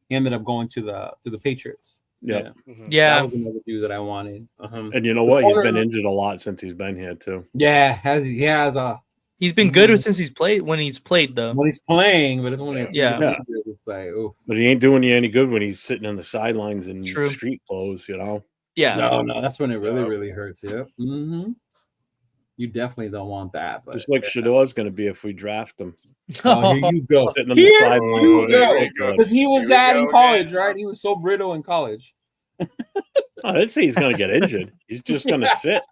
He ended up going to the Patriots. Yep. Yeah. That was another dude that I wanted. And you know what? He's been injured a lot since he's been here too. Yeah, he has a. He's been good since he's played. When he's played, though. When he's playing, but it's when Yeah. it's like, oof. But he ain't doing you any good when he's sitting on the sidelines in True. street clothes. Yeah. No, that's when it really hurts. Yep. Mm-hmm. You definitely don't want that. But just like Shador's going to be if we draft him. Oh, here you go. Sitting on the Here sideline. you go. Because he was that in college, again. right? He was so brittle in college. I didn't say he's going to get injured. He's just going to sit.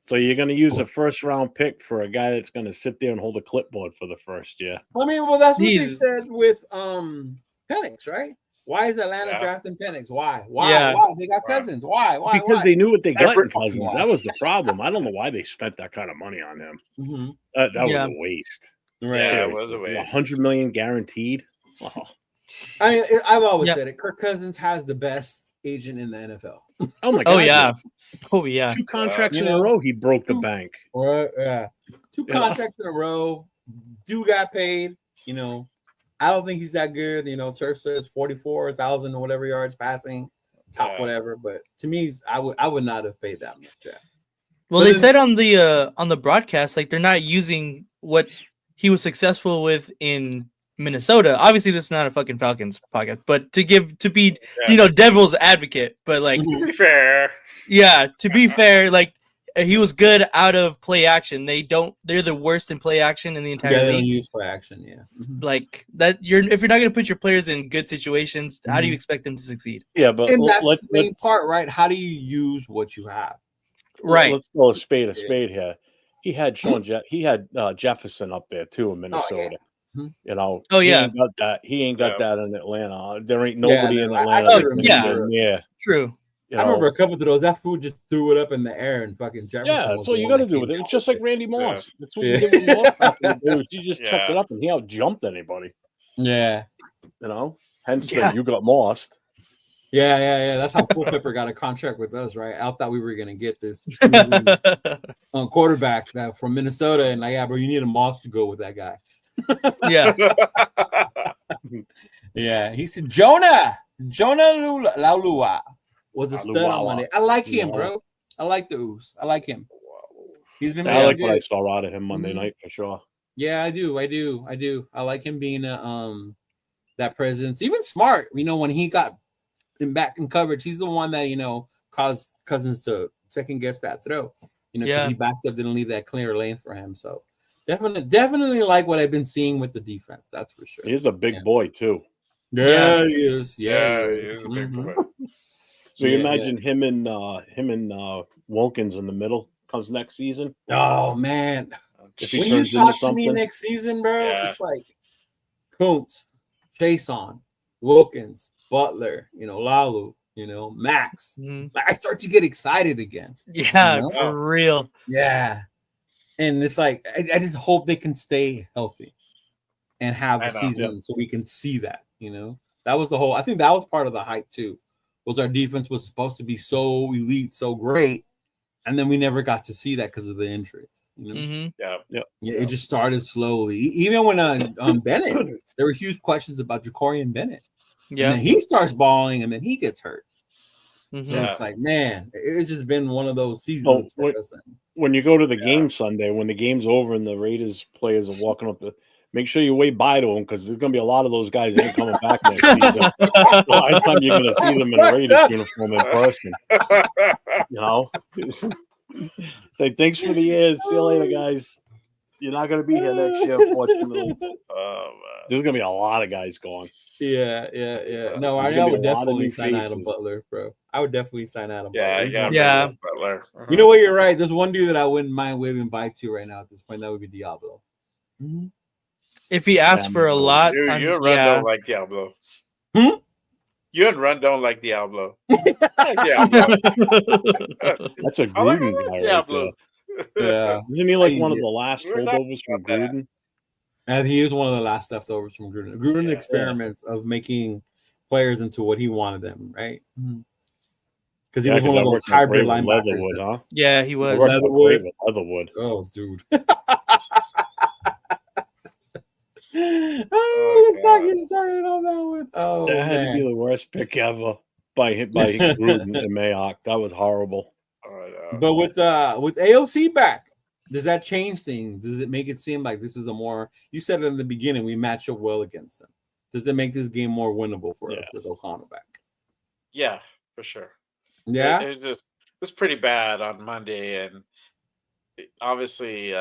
So you're going to use a first-round pick for a guy that's going to sit there and hold a clipboard for the first year. I mean, well, that's what they said with Penix, right? Why is Atlanta drafting Penix? Why? Yeah. Why? They got Cousins. Why? Because they knew what they got in fucking Cousins. why. That was the problem. I don't know why they spent that kind of money on him. Mm-hmm. That was a waste. Right. Yeah, it was a waste. $100 million guaranteed. Oh. I mean, I've always said it. Kirk Cousins has the best agent in the NFL. Oh my god! Oh yeah. Oh yeah. 2 contracts in a row, he broke the bank. Right? Yeah. 2 contracts in a row. Dude got paid. I don't think he's that good. Turf says 44,000 or whatever yards passing, top whatever. But to me, I would not have paid that much. Yeah. Well, they said on the broadcast, like they're not using what he was successful with in Minnesota. Obviously, this is not a fucking Falcons podcast, but to be devil's advocate, but like To be fair. Yeah, to be fair, like he was good out of play action. They're the worst in play action in the entire league. They don't use play action, Like that if you're not gonna put your players in good situations, how do you expect them to succeed? Yeah, but and that's the main part, right? How do you use what you have? Right. Let's call a spade here. He had Jefferson up there too in Minnesota. Oh yeah. He ain't got that in Atlanta. There ain't nobody in Atlanta. True. I remember a couple of those. That fool just threw it up in the air and fucking Jefferson. Yeah, that's what you got to do with it. It's just like Randy Moss. That's what you did with Moss. You just chucked it up and he out jumped anybody. Yeah. Hence you got mossed. Yeah. That's how Culpepper got a contract with us, right? I thought we were gonna get this quarterback that from Minnesota, and bro, you need a Moss to go with that guy. Yeah. Yeah. He said Jonah Laulua was a stud on Monday. I like him, bro. I like the ooze. I like him. He's been. I like what I saw out of him Monday night for sure. Yeah, I do. I like him being that presence. Even smart. When he got him back in coverage, he's the one that caused Cousins to second guess that throw. Because he backed up, didn't leave that clear lane for him. So definitely like what I've been seeing with the defense. That's for sure. He's a big boy too. Yeah, he is. Yeah, he is a big boy. So you imagine him and Wilkins in the middle comes next season. Oh man, when you talk to me next season, bro, it's like Kuntz, Chason, Wilkins, Butler, Lalu, Max. I start to get excited again. Yeah, for real. Yeah. And it's like I just hope they can stay healthy and have I the know. season so we can see that. That was the whole. I think that was part of the hype too. Was our defense was supposed to be so elite, so great, and then we never got to see that because of the injuries. Mm-hmm. Yeah. Yeah, it just started slowly. Even when Bennett, there were huge questions about Jacorian Bennett, and Yeah. then he starts balling, and then he gets hurt. So Mm-hmm. it's like, man, it's just been one of those Well, seasons. for us. when you go to the game Sunday, when the game's over and the Raiders players are walking up make sure you wait by to them because there's going to be a lot of those guys that ain't coming back next season. The last time you're going to see them in a Raiders uniform in person. Say thanks for the years. See you later, guys. You're not going to be here next year, unfortunately. There's going to be a lot of guys gone. Yeah. No, There's I gonna be would a lot of definitely new sign Adam faces. Butler, bro. I would definitely sign Adam Yeah, Butler. I He's got one- Yeah. Butler. You know what? You're right. There's one dude that I wouldn't mind waving bye to right now at this point. That would be Diablo. If he asks for a lot, You and Run yeah. don't like Diablo. Hmm? You and Run don't like Diablo. Diablo. That's a I like Gruden guy right Diablo. there. Yeah, Isn't he like one of the last We're not holdovers from about that. Gruden? and he is one of the last leftovers from Gruden. Gruden Yeah. experiments of making players into what he wanted them, right? Because he Yeah, was one of that those worked out hybrid great with linebackers. Leatherwood, huh? Yeah, he That was. worked out Leatherwood. great with Leatherwood. Oh, dude. Let's not get started on that one. Oh, That had to be man. the worst pick ever by Gruden and Mayock. That was horrible. But with AOC back, does that change things? Does it make it seem like this is a more? You said it in the beginning. We match up well against them. Does it make this game more winnable for us with O'Connell back? Yeah, for sure. Yeah. It was pretty bad on Monday, and obviously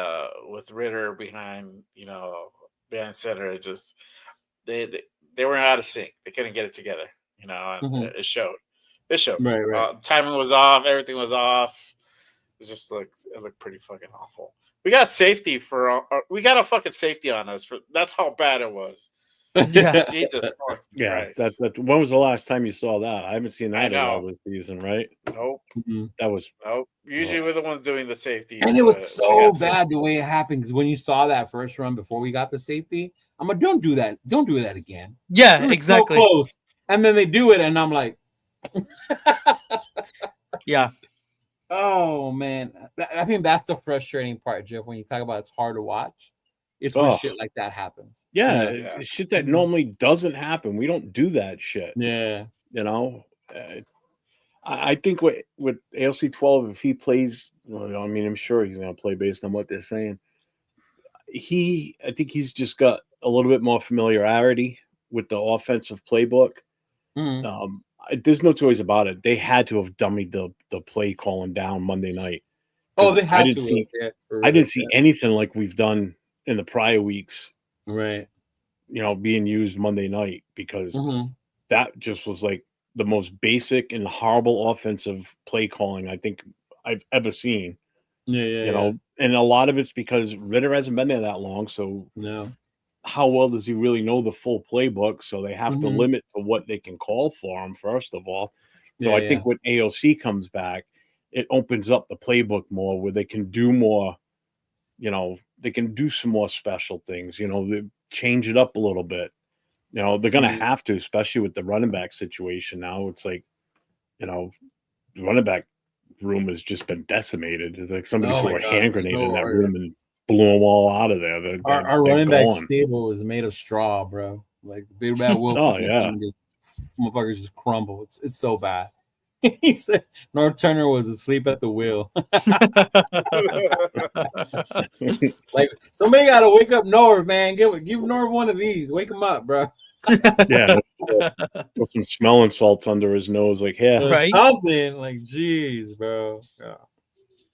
with Ritter behind center, it just they were out of sync. They couldn't get it together, and it showed. It showed. Right. Timing was off. Everything was off. It looked pretty fucking awful. We got safety we got a fucking safety on us that's how bad it was. Yeah. Jesus Yeah, Christ. that. When was the last time you saw that? I haven't seen I that all know. this season, right? Nope. That was Nope. Usually we're the ones doing the safety. And it was so bad the way it happened because when you saw that first run before we got the safety, I'm like, don't do that. Don't do that again. Yeah, We were exactly. So close. And then they do it, and I'm like, yeah. Oh man, I think that's the frustrating part, Jeff. When you talk about it's hard to watch, it's when shit like that happens. Yeah, shit that normally doesn't happen. We don't do that shit. Yeah, I think with ALC 12, if he plays, I mean, I'm sure he's going to play based on what they're saying. I think he's just got a little bit more familiarity with the offensive playbook. There's no two ways about it. They had to have dummied the play calling down Monday night. Oh, they had I didn't see anything like we've done in the prior weeks. Right. Being used Monday night because that just was like the most basic and horrible offensive play calling I think I've ever seen. Yeah. And a lot of it's because Ritter hasn't been there that long. So how well does he really know the full playbook? So they have to limit to what they can call for him, first of all. So I think when AOC comes back, it opens up the playbook more where they can do more, they can do some more special things, they change it up a little bit. They're going to have to, especially with the running back situation now. It's like, the running back room has just been decimated. It's like somebody threw a hand grenade in that room and blew them all out of there. Our running back stable is made of straw, bro. Like the big bad Wilkes. Motherfuckers just crumble. It's so bad. He said North Turner was asleep at the wheel. Like somebody got to wake up Norv, man. Give Norv one of these. Wake him up, bro. Yeah, put some smelling salts under his nose, like right? Something like, geez, bro.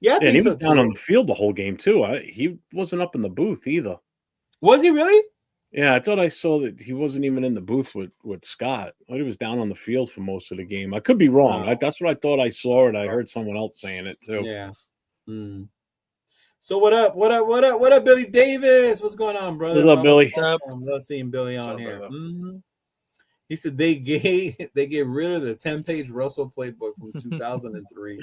Yeah, and he was down on the field the whole game too. He wasn't up in the booth either. Was he really? Yeah, I thought I saw that he wasn't even in the booth with Scott. I thought he was down on the field for most of the game. I could be wrong. That's what I thought I saw, and I heard someone else saying it too. Yeah. So what up? What up, Billy Davis? What's going on, brother? What's up, Billy? I love seeing Billy on here. He said they get rid of the 10-page Russell playbook from 2003.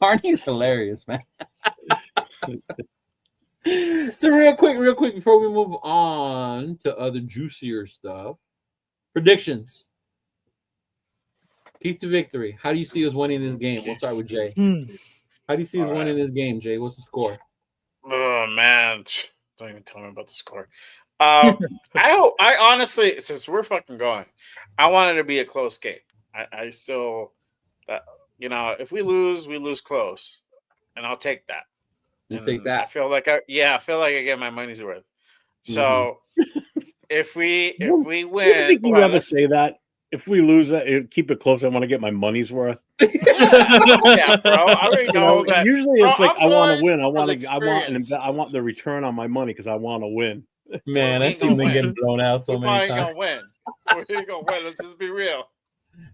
Arnie's hilarious, man. So real quick, before we move on to other juicier stuff, predictions. Keys to victory. How do you see us winning this game? We'll start with Jay. How do you see us winning this game, Jay? What's the score? Oh man, don't even tell me about the score. I honestly, since we're fucking going, I want it to be a close game. I still that if we lose close, and I'll take that. You take that. I feel like I get my money's worth. So if we I win, don't think you ever say that. If we lose it, keep it close. I want to get my money's worth. yeah, bro. I already know that. Usually it's like I want to win. I want the return on my money because I want to win. Man, I've seen them getting blown out so many times. We're probably gonna win. Let's just be real.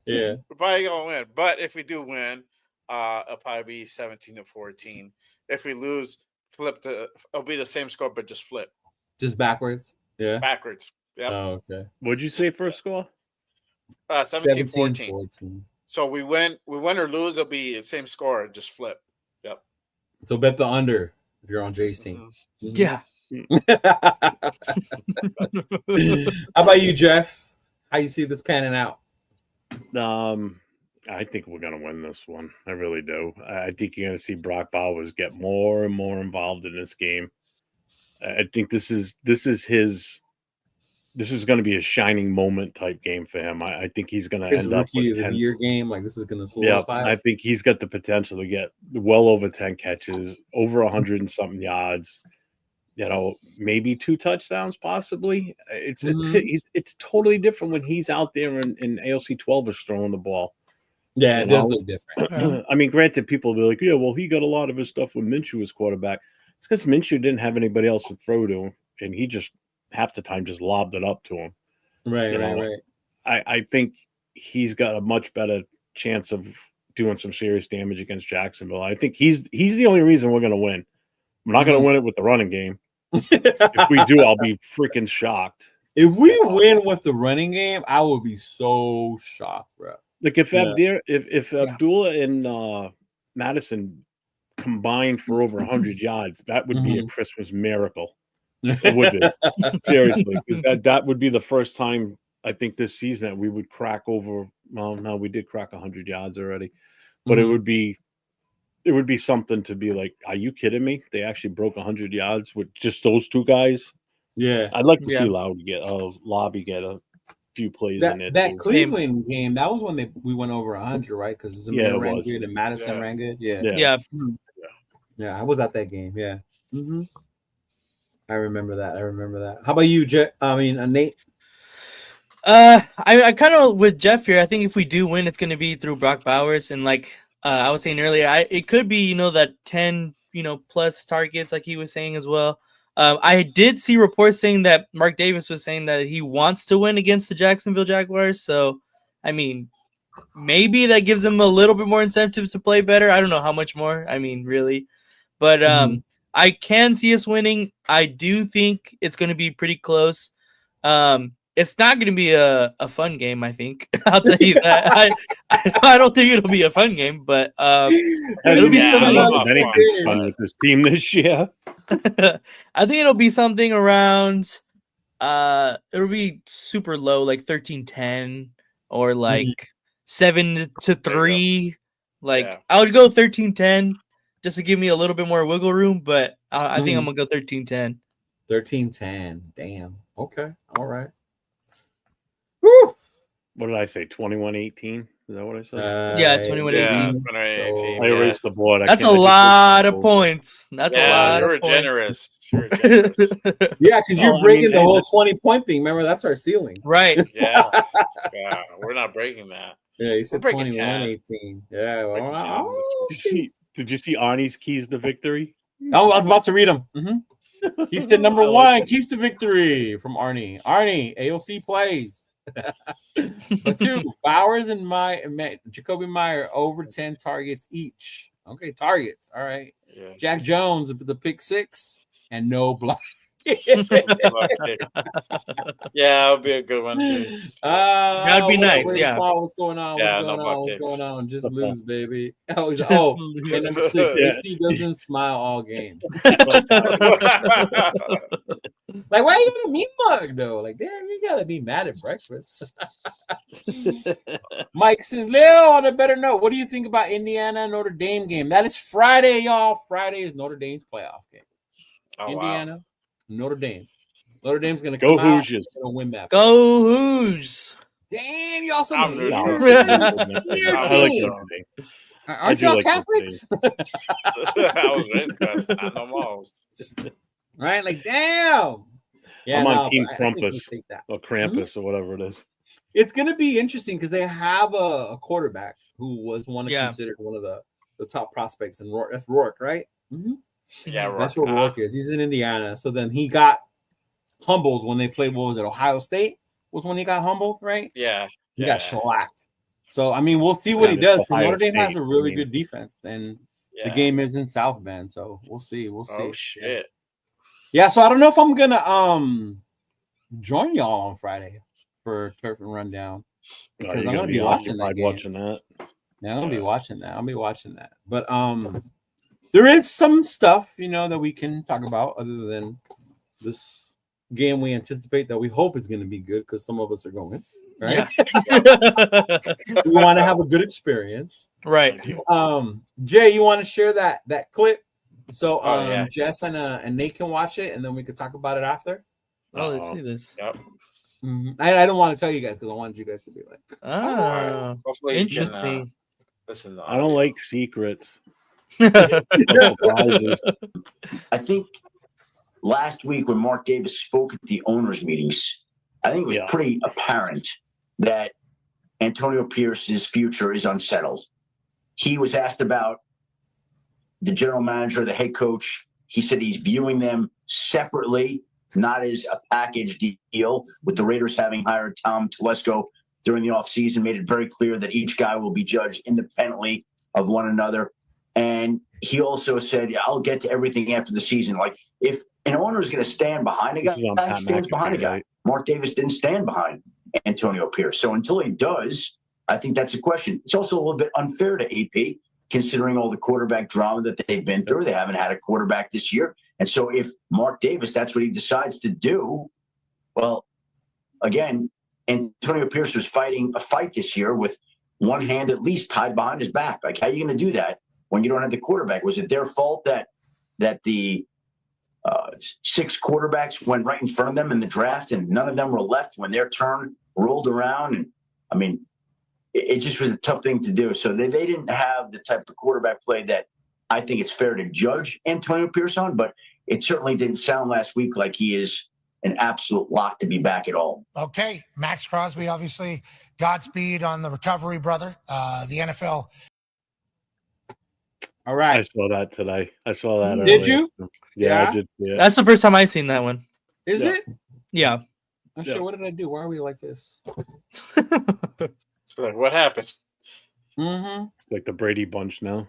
Yeah, we're probably gonna win. But if we do win, it'll probably be 17-14. If we lose, it'll be the same score, but just flip. Just backwards. Yeah, backwards. Yeah. Oh, okay. What'd you say first score? 17-14. So we win or lose, it'll be the same score, just flip. Yep. So bet the under if you're on Jay's team. Yeah. How about you, Jeff? How you see this panning out? I think we're gonna win this one. I really do. I think you're gonna see Brock Bowers get more and more involved in this game. I think this is going to be a shining moment type game for him. I think he's going to end up with 10 year game. Like this is going to solidify. Yeah, I think he's got the potential to get well over 10 catches, over 100 and something yards. Maybe 2 touchdowns, possibly. It's totally different when he's out there in ALC 12 is throwing the ball. Yeah, it does look different. I mean, granted, people will be like, yeah, well, he got a lot of his stuff when Minshew was quarterback. It's because Minshew didn't have anybody else to throw to him, and he just half the time just lobbed it up to him. Right. I think he's got a much better chance of doing some serious damage against Jacksonville. I think he's the only reason we're going to win. We're not going to win it with the running game. If we do, I'll be freaking shocked. If we win with the running game, I will be so shocked, bro. Like if Abdullah and Madison combined for over 100 yards, that would be a Christmas miracle. It would be. Seriously, because that would be the first time I think this season that we would crack over. Well, no, we did crack 100 yards already, but it would be something to be like, are you kidding me? They actually broke 100 yards with just those 2 guys. Yeah, I'd like to see Lobby get a few plays in it. That Cleveland game, that was when we went over 100, right? Because Zamir ran good and Madison ran good. Yeah. I was at that game. Yeah. I remember that. How about you, Nate? I kind of with Jeff here. I think if we do win, it's going to be through Brock Bowers, and like I was saying earlier, it could be that 10 plus targets, like he was saying as well. I did see reports saying that Mark Davis was saying that he wants to win against the Jacksonville Jaguars. So, I mean, maybe that gives him a little bit more incentive to play better. I don't know how much more. I mean, really, but I can see us winning. I do think it's going to be pretty close. It's not going to be a fun game, I think. I'll tell you that. I don't think it'll be a fun game, but it'll be something fun with this team this year. I think it'll be something around it'll be super low, like 13-10 or like 7-3. I would go 13-10 just to give me a little bit more wiggle room, but I think I'm gonna go 13-10. 13-10. Damn. Okay. All right. Woo! What did I say? 21-18? Is that what I said? 21-18. 21-18. I erased the board. That's a lot of points. That's a lot of points. Generous. Yeah, because you're breaking the whole 20-point thing. Remember, that's our ceiling. Right. Yeah. We're not breaking that. Yeah, you said 21-18. Yeah. Did you see Arnie's keys to victory? Oh, I was about to read them. He said number 1, keys to victory from Arnie. Arnie, AOC plays. But 2, Bowers and Jacoby Meyer over 10 targets each. Okay, targets. All right. Yeah. Jack Jones with the pick 6 and no block. Yeah, it'll be a good one too. That'd be what up, nice, Ray yeah. Paul? What's going on? Yeah, What's no going on? butt What's kicks. going on? Just Football. lose, baby. Oh, he's, Just oh, lose. and number 6, Yeah. AP doesn't smile all game. Like, why are you gonna mean mug though? Like, damn, you gotta be mad at breakfast. Mike says, Leo, on a better note, what do you think about Indiana Notre Dame game? That is Friday, y'all. Friday is Notre Dame's playoff game. Oh, Indiana, Notre Dame. Notre Dame's gonna Go come out Hoosiers. and win that. Go Hoos! Damn, y'all some I'm haters. neutral. Your I like team. Notre Dame. Aren't do y'all like Notre Catholics? I was raised Catholic. I know most. Right? Like, damn. Yeah, I'm on no, Team but I think we'll Krampus. take that. Or Krampus or whatever it is. It's gonna be interesting because they have a quarterback who was Yeah. considered one of the top prospects in Rourke. That's Rourke, right? Mm-hmm. Yeah, That's where Rourke is. He's in Indiana. So then he got humbled when they played. What was it? Ohio State was when he got humbled, right? Yeah. He got shellacked. So I mean, we'll see what he it's does. Because Ohio Notre Dame has State, a really I mean. good defense, and Yeah. the game is in South Bend. So we'll see. We'll see. Oh shit. Yeah. So I don't know if I'm gonna join y'all on Friday for Turf and Rundown. Because You're I'm gonna be on, watching you're that probably game. watching that. Yeah, I'm gonna be watching that. I'll be watching that. But there is some stuff, that we can talk about other than this game we anticipate that we hope is gonna be good because some of us are going. Right. Yeah. We want to have a good experience. Right. Jay, you want to share that clip so yeah. Jeff and Nate can watch it and then we could talk about it after? Oh, let's see this. Yep. I don't want to tell you guys because I wanted you guys to be like, Oh, Hopefully you can, interesting. listen. I don't like secrets. Surprises. I think last week when Mark Davis spoke at the owners' meetings, I think it was pretty apparent that Antonio Pierce's future is unsettled. He was asked about the general manager, the head coach. He said he's viewing them separately, not as a package deal, with the Raiders having hired Tom Telesco during the offseason, made it very clear that each guy will be judged independently of one another. And he also said, I'll get to everything after the season. Like, if an owner is going to stand behind a guy, stands behind a guy. Mark Davis didn't stand behind Antonio Pierce. So until he does, I think that's a question. It's also a little bit unfair to AP, considering all the quarterback drama that they've been through. They haven't had a quarterback this year. And so if Mark Davis, that's what he decides to do, well, again, Antonio Pierce was fighting a fight this year with one hand at least tied behind his back. Like, how are you going to do that when you don't have the quarterback? Was it their fault that the 6 quarterbacks went right in front of them in the draft and none of them were left when their turn rolled around? And I mean, it just was a tough thing to do. So they didn't have the type of quarterback play that I think it's fair to judge Antonio Pierce on, but it certainly didn't sound last week like he is an absolute lock to be back at all. Okay, Max Crosby, obviously, Godspeed on the recovery, brother. The NFL. All right. I saw that today. I saw that. Did earlier. you? Yeah, I did see it. That's the first time I seen that one. Is it? Yeah. I'm sure. What did I do? Why are we like this? Like, what happened? Mm-hmm. It's like the Brady Bunch now.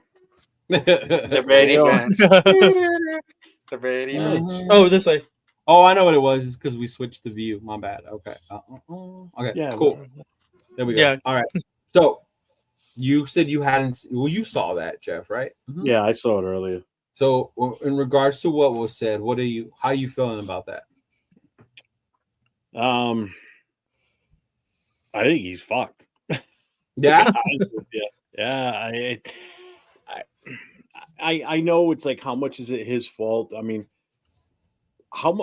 The Brady Bunch. The Brady Bunch. Oh, this way. Oh, I know what it was. It's because we switched the view. My bad. Okay. Okay. Yeah. Cool. There we go. Yeah. All right. So you said you hadn't. Well, you saw that, Jeff, right? Mm-hmm. Yeah, I saw it earlier. So, in regards to what was said, how are you feeling about that? I think he's fucked. Yeah. Yeah. I know it's like, how much is it his fault? I mean,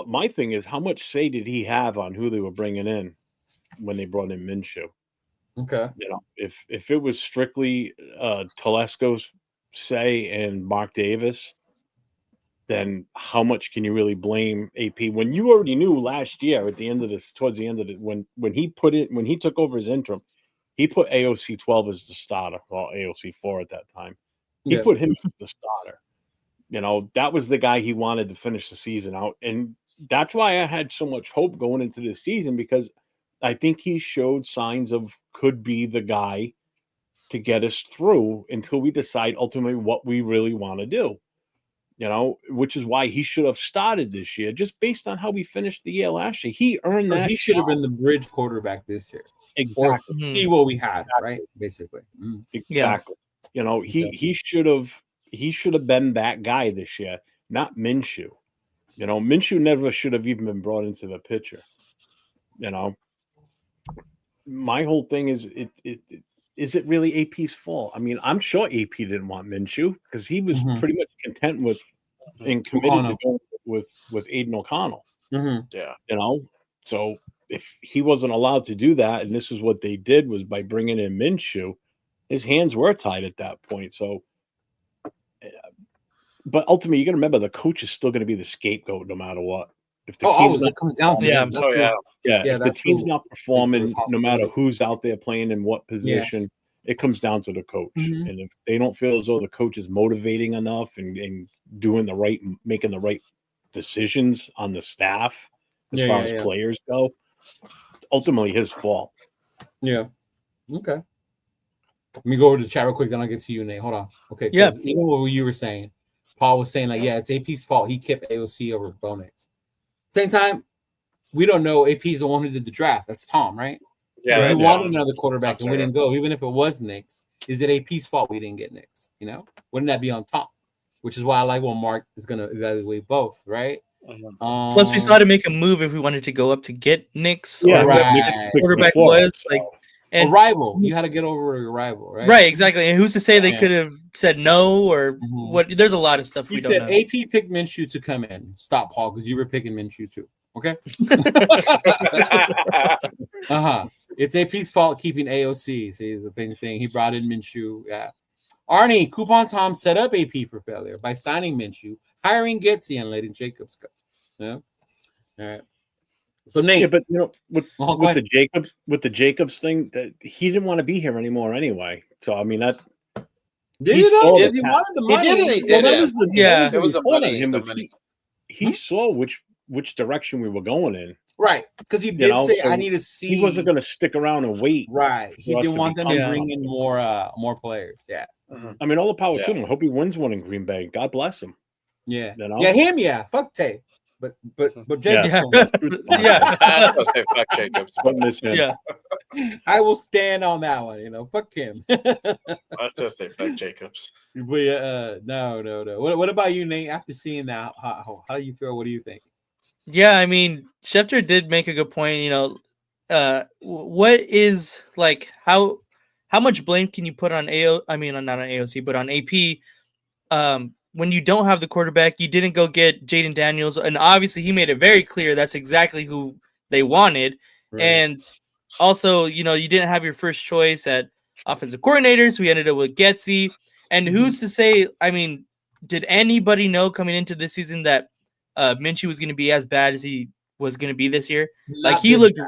my thing is, how much say did he have on who they were bringing in when they brought in Minshew? Okay. If it was strictly Telesco's say and Mark Davis, then how much can you really blame AP when you already knew last year towards the end of it, when he took over as interim, he put AOC 12 as the starter, or AOC 4 at that time. He put him as the starter. That was the guy he wanted to finish the season out. And that's why I had so much hope going into this season, because I think he showed signs of could be the guy to get us through until we decide ultimately what we really want to do. which is why he should have started this year, just based on how we finished the year last year. He earned that. He should have been the bridge quarterback this year. Exactly. Or see what we had, right? Basically. Exactly. He should have been that guy this year, not Minshew. Minshew never should have even been brought into the picture. My whole thing is is it really AP's fault? I mean, I'm sure AP didn't want Minshew because he was pretty much content with and committed to going with Aiden O'Connell. Yeah. So if he wasn't allowed to do that, and this is what they did was by bringing in Minshew, his hands were tied at that point. So, but ultimately, you got to remember the coach is still going to be the scapegoat no matter what. If the team's it comes down to him. if the team's not performing, no matter who's out there playing in what position, it comes down to the coach. And if they don't feel as though the coach is motivating enough and making the right decisions on the staff as far as players go, ultimately his fault. Yeah. Okay. Let me go over to the chat real quick, then I'll get to you, Nate. Hold on. Okay. Yeah. Even what you were saying, Paul was saying, it's AP's fault. He kept AOC over Bonex. Same time, we don't know. AP's the one who did the draft. That's Tom, right? Yeah. We wanted another quarterback, and we didn't go. Even if it was Knicks, is it AP's fault we didn't get Knicks? Wouldn't that be on Tom? Which is why I like Mark is going to evaluate both, right? Plus, we still had to make a move if we wanted to go up to get Knicks. Yeah, or right. quarterback was like. And a rival, you had to get over your rival, right? Right, exactly. And who's to say they could have said no or what? There's a lot of stuff he we said don't know. AP picked Minshew to come in. Stop, Paul, because you were picking Minshew too. Okay. It's AP's fault keeping AOC. See the thing. He brought in Minshew. Yeah. Arnie, Coupon Tom set up AP for failure by signing Minshew, hiring Getsy, and letting Jacobs go. Yeah. All right. So Nate, but with the Jacobs thing, that he didn't want to be here anymore anyway. So I mean that. Did he though? Because he wanted the money. It was the money. He saw which direction we were going in. Right, because he did say, "I need to see." He wasn't going to stick around and wait. Right, he didn't want them to bring in more players. Yeah, I mean, all the power to him. I hope he wins one in Green Bay. God bless him. Yeah, him. Yeah, fuck Tay. But Jacobs. I was say fuck Jacobs. Yeah, I will stand on that one. Fuck him. I still say fuck Jacobs. But no. What about you, Nate? After seeing that, how do you feel? What do you think? Yeah, I mean, Schefter did make a good point. What is like how much blame can you put on not on AOC, but on AP? When you don't have the quarterback, you didn't go get Jaden Daniels, and obviously he made it very clear that's exactly who they wanted. Right. And also, you didn't have your first choice at offensive coordinators. We ended up with Getsy, and who's to say? I mean, did anybody know coming into this season that Minshew was going to be as bad as he was going to be this year? Like he looked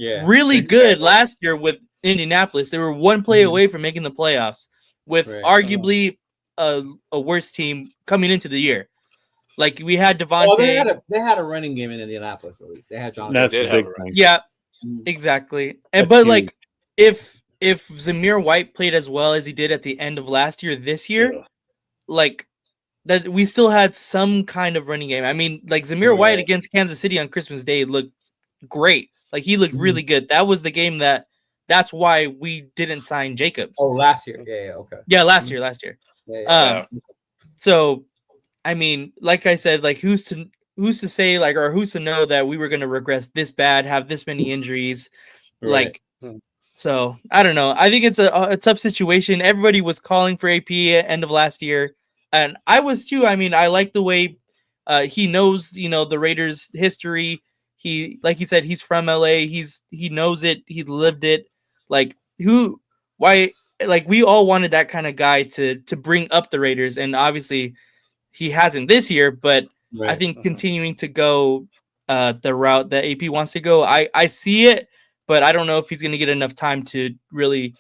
really good last year with Indianapolis. They were one play away from making the playoffs with arguably a worse team coming into the year. Like we had Devontae. Well, they had a running game in Indianapolis at least. They had John. That's the big thing. Yeah, exactly. But if Zamir White played as well as he did at the end of last year, this year, like that, we still had some kind of running game. I mean, like Zamir White against Kansas City on Christmas Day looked great. Like he looked really good. That was the game that's why we didn't sign Jacobs. Oh, last year. Yeah. Okay. Yeah, last year. Yeah. So, I mean, like I said, like who's to say, like, or who's to know that we were going to regress this bad, have this many injuries, like. So I don't know. I think it's a tough situation. Everybody was calling for AP at end of last year, and I was too. I mean, I like the way he knows, the Raiders' history. Like he said, he's from LA. He knows it. He lived it. Like why? Like we all wanted that kind of guy to bring up the Raiders, and obviously he hasn't this year. But I think continuing to go the route that AP wants to go, I see it, but I don't know if he's going to get enough time to really,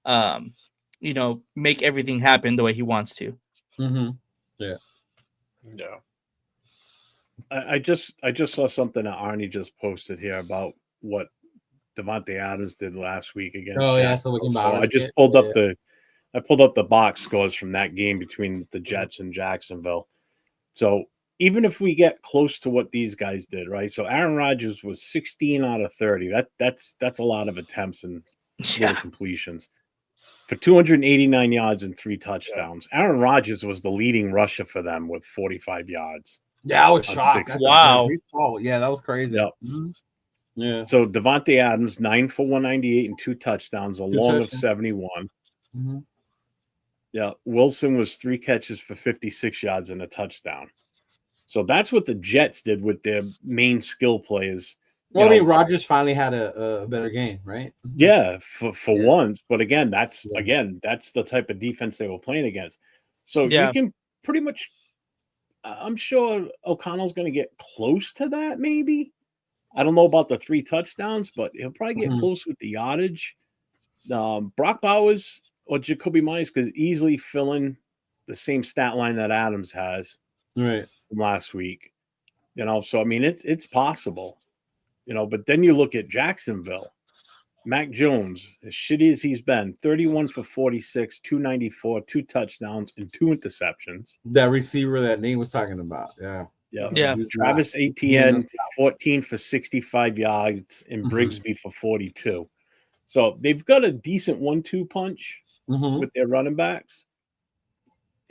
make everything happen the way he wants to. Mm-hmm. Yeah. I just saw something that Arnie just posted here about what Devontae Adams did last week against. Oh yeah, so we can. I just pulled up the box scores from that game between the Jets and Jacksonville. So even if we get close to what these guys did, right? So Aaron Rodgers was 16 out of 30. That's a lot of attempts and little completions for 289 yards and 3 touchdowns. Aaron Rodgers was the leading rusher for them with 45 yards. Yeah, I was on shocked. 6 Wow. Oh, yeah, that was crazy. Yep. Mhm. Yeah. So Devontae Adams, 9 for 198 and 2 touchdowns, a long of touchdowns. 71. Mhm. Yeah. Wilson was 3 catches for 56 yards and a touchdown. So that's what the Jets did with their main skill players. Well, I mean, Rodgers finally had a better game, right? Yeah, for Yeah. once. But again, that's Yeah. the type of defense they were playing against. So Yeah. you can pretty much. I'm sure O'Connell's going to get close to that. Maybe I don't know about the 3 touchdowns, but he'll probably get Mhm. close with the yardage. Brock Bowers or Jacoby Myers could easily fill in the same stat line that Adams has Right. from last week. So I mean, it's possible. But then you look at Jacksonville. Mac Jones, as shitty as he's been, 31 for 46, 294, 2 touchdowns, and 2 interceptions. That receiver that Nate was talking about. Yeah. Yeah. Travis Etienne, 14 for 65 yards, and Mhm. Brigsby for 42. So they've got a decent 1-2 punch Mhm. with their running backs.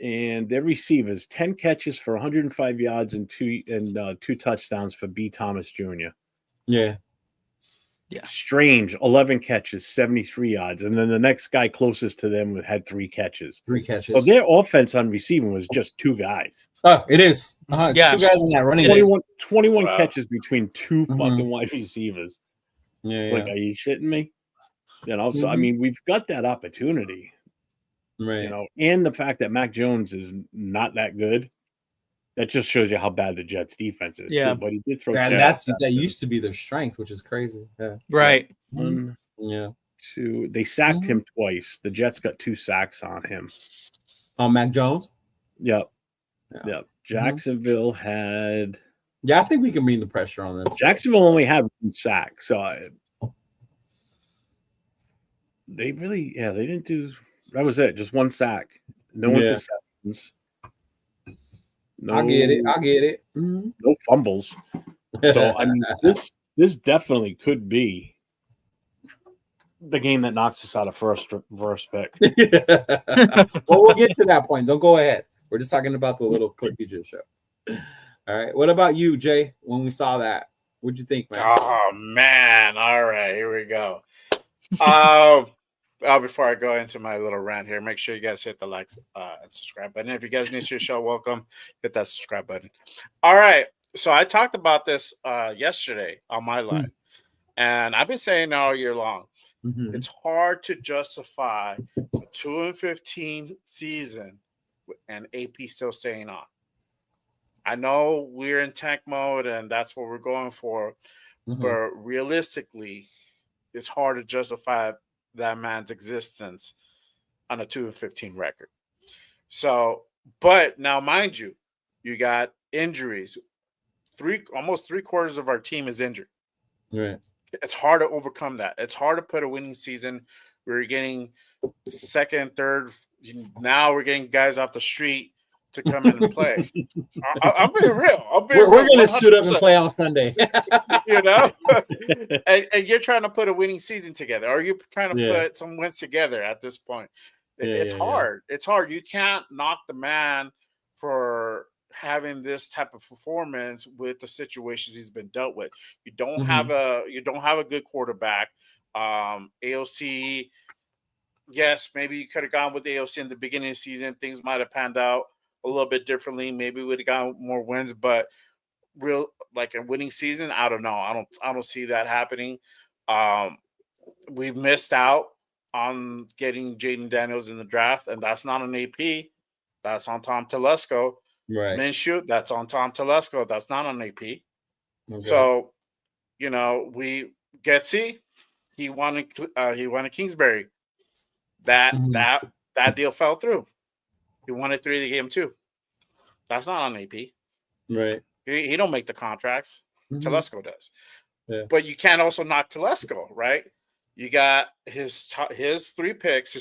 And their receivers, 10 catches for 105 yards and 2 touchdowns for B. Thomas Jr. Yeah. Strange, 11 catches, 73 yards. And then the next guy closest to them had 3 catches. 3 catches. So their offense on receiving was just 2 guys. Oh, it is. It's Yeah. 2 guys in that running. 21 Wow. catches between 2 Mhm. fucking wide receivers. Yeah. It's like, are you shitting me? So I Mhm. mean, we've got that opportunity, Right. and the fact that Mac Jones is not that good, that just shows you how bad the Jets defense is. Yeah. Too. But he did throw. And 2 that interceptions. used to be their strength, which is crazy. Yeah. Right. 1, Yeah. 2. They sacked him twice. The Jets got 2 sacks on him. On Mac Jones? Yep. Yeah. Yep. Jacksonville had. Yeah, I think we can bring the pressure on them. Jacksonville only had 1 sack, so they really, they didn't do. That was it. Just 1 sack. No interceptions. No, I get it. Mhm. no fumbles. So I mean, this definitely could be the game that knocks us out of first pick. Well, we'll get to that point. Don't go ahead. We're just talking about the little clip you just showed. All right. What about you, Jay? When we saw that, what'd you think, man? Oh man! All right, here we go. Before I go into my little rant here, make sure you guys hit the like and subscribe button. If you guys need to the show, welcome. Hit that subscribe button. All right. So I talked about this yesterday on my live, and I've been saying all year long. Mhm. It's hard to justify a 2-15 season and AP still staying on. I know we're in tank mode and that's what we're going for, but realistically, it's hard to justify that man's existence on a 2-15 record. So, but now, mind you, you got injuries. Almost 3/4 of our team is injured. Right. It's hard to overcome that. It's hard to put a winning season. We're getting second, third. Now we're getting guys off the street to come in and play. I'm being real. We're going to suit up and play on Sunday. And you're trying to put a winning season together, or you're trying to put some wins together at this point. It's hard. It's hard. You can't knock the man for having this type of performance with the situations he's been dealt with. You don't have a good quarterback. AOC, yes, maybe you could have gone with AOC in the beginning of the season. Things might have panned out a little bit differently. Maybe we would have gotten more wins, but like a winning season, I don't know. I don't see that happening. We missed out on getting Jaden Daniels in the draft, and that's not an AP. That's on Tom Telesco. Right. Minshew, that's on Tom Telesco. That's not on AP. Okay. So, we Getsy, he won a Kingsbury. That deal fell through. He wanted 3, they gave him 2. That's not on AP. Right. He don't make the contracts. Telesco does. Yeah. But you can't also knock Telesco, right? You got his top 3 picks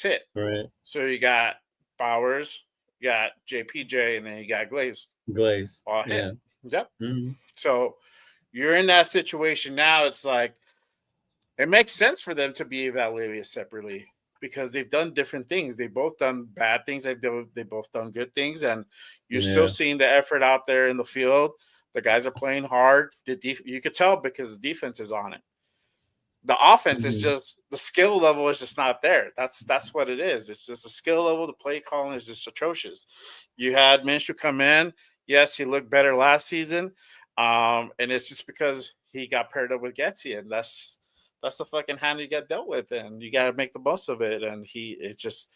hit. Right. So you got Bowers, you got JPJ, and then you got Glaze. Glaze. All Yeah. him. Yep. Mm-hmm. So you're in that situation now. It's like it makes sense for them to be evaluated separately because they've done different things. They've both done bad things. They both done good things, and you're still seeing the effort out there in the field. The guys are playing hard. You could tell because the defense is on it. The offense is just the skill level is just not there. That's what it is. It's just the skill level. The play calling is just atrocious. You had Minshew come in. Yes, he looked better last season, and it's just because he got paired up with Getsy, and that's the fucking hand you got dealt with, and you got to make the most of it. And it's just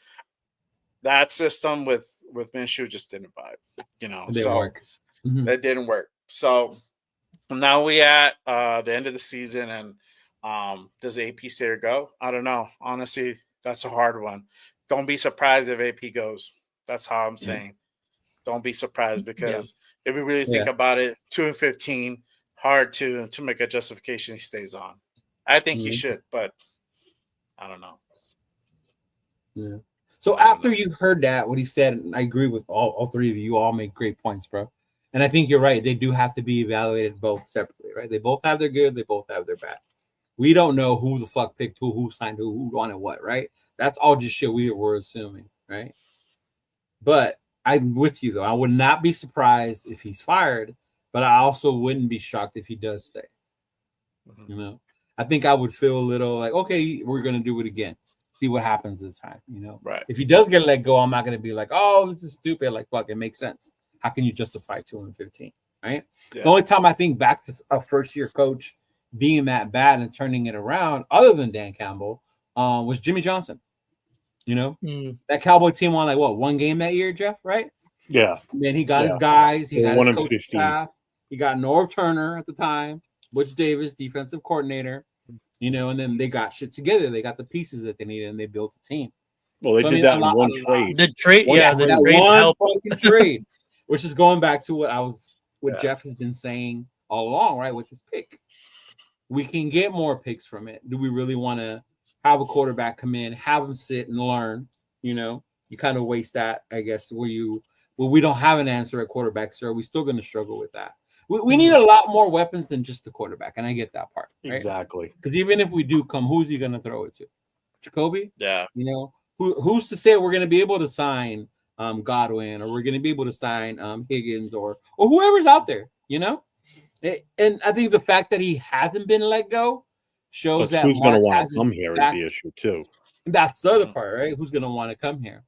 that system with Minshew just didn't vibe, It didn't work. It didn't work. So now we at the end of the season, and does AP stay or go? I don't know. Honestly, that's a hard one. Don't be surprised if AP goes. That's how I'm saying. Don't be surprised because if you really think about it, 2-15, hard to make a justification he stays on. I think he should, but I don't know. Yeah. So after you heard that, what he said, and I agree with all three of you. You all make great points, bro. And I think you're right. They do have to be evaluated both separately, right? They both have their good. They both have their bad. We don't know who the fuck picked who signed who wanted what, right? That's all just shit we're assuming, right? But I'm with you, though. I would not be surprised if he's fired, but I also wouldn't be shocked if he does stay. You know? I think I would feel a little like, okay, we're going to do it again. See what happens this time, Right. If he does get let go, I'm not going to be like, oh, this is stupid. Like, fuck, it makes sense. How can you justify 2-15, right? Yeah. The only time I think back to a first-year coach being that bad and turning it around, other than Dan Campbell, was Jimmy Johnson. That Cowboy team won one game that year, Jeff, right? Yeah. And then he got his guys, he got his coaching staff, he got Norv Turner at the time, Butch Davis, defensive coordinator, and then they got shit together. They got the pieces that they needed, and they built a team. Well, they did that in one trade. The trade, that one fucking trade, which is going back to what Jeff has been saying all along, right? With his pick. We can get more picks from it. Do we really want to have a quarterback come in, have him sit and learn? You kind of waste that, I guess, we don't have an answer at quarterback, sir. We're still going to struggle with that. We need a lot more weapons than just the quarterback, and I get that part. Right? Exactly. Because even if we do come, who's he going to throw it to? Jacoby? Yeah. Who's to say we're going to be able to sign Godwin, or we're going to be able to sign Higgins, or whoever's out there, And I think the fact that he hasn't been let go shows that who's going to want to come here is the issue too. That's the other part, right? Who's going to want to come here?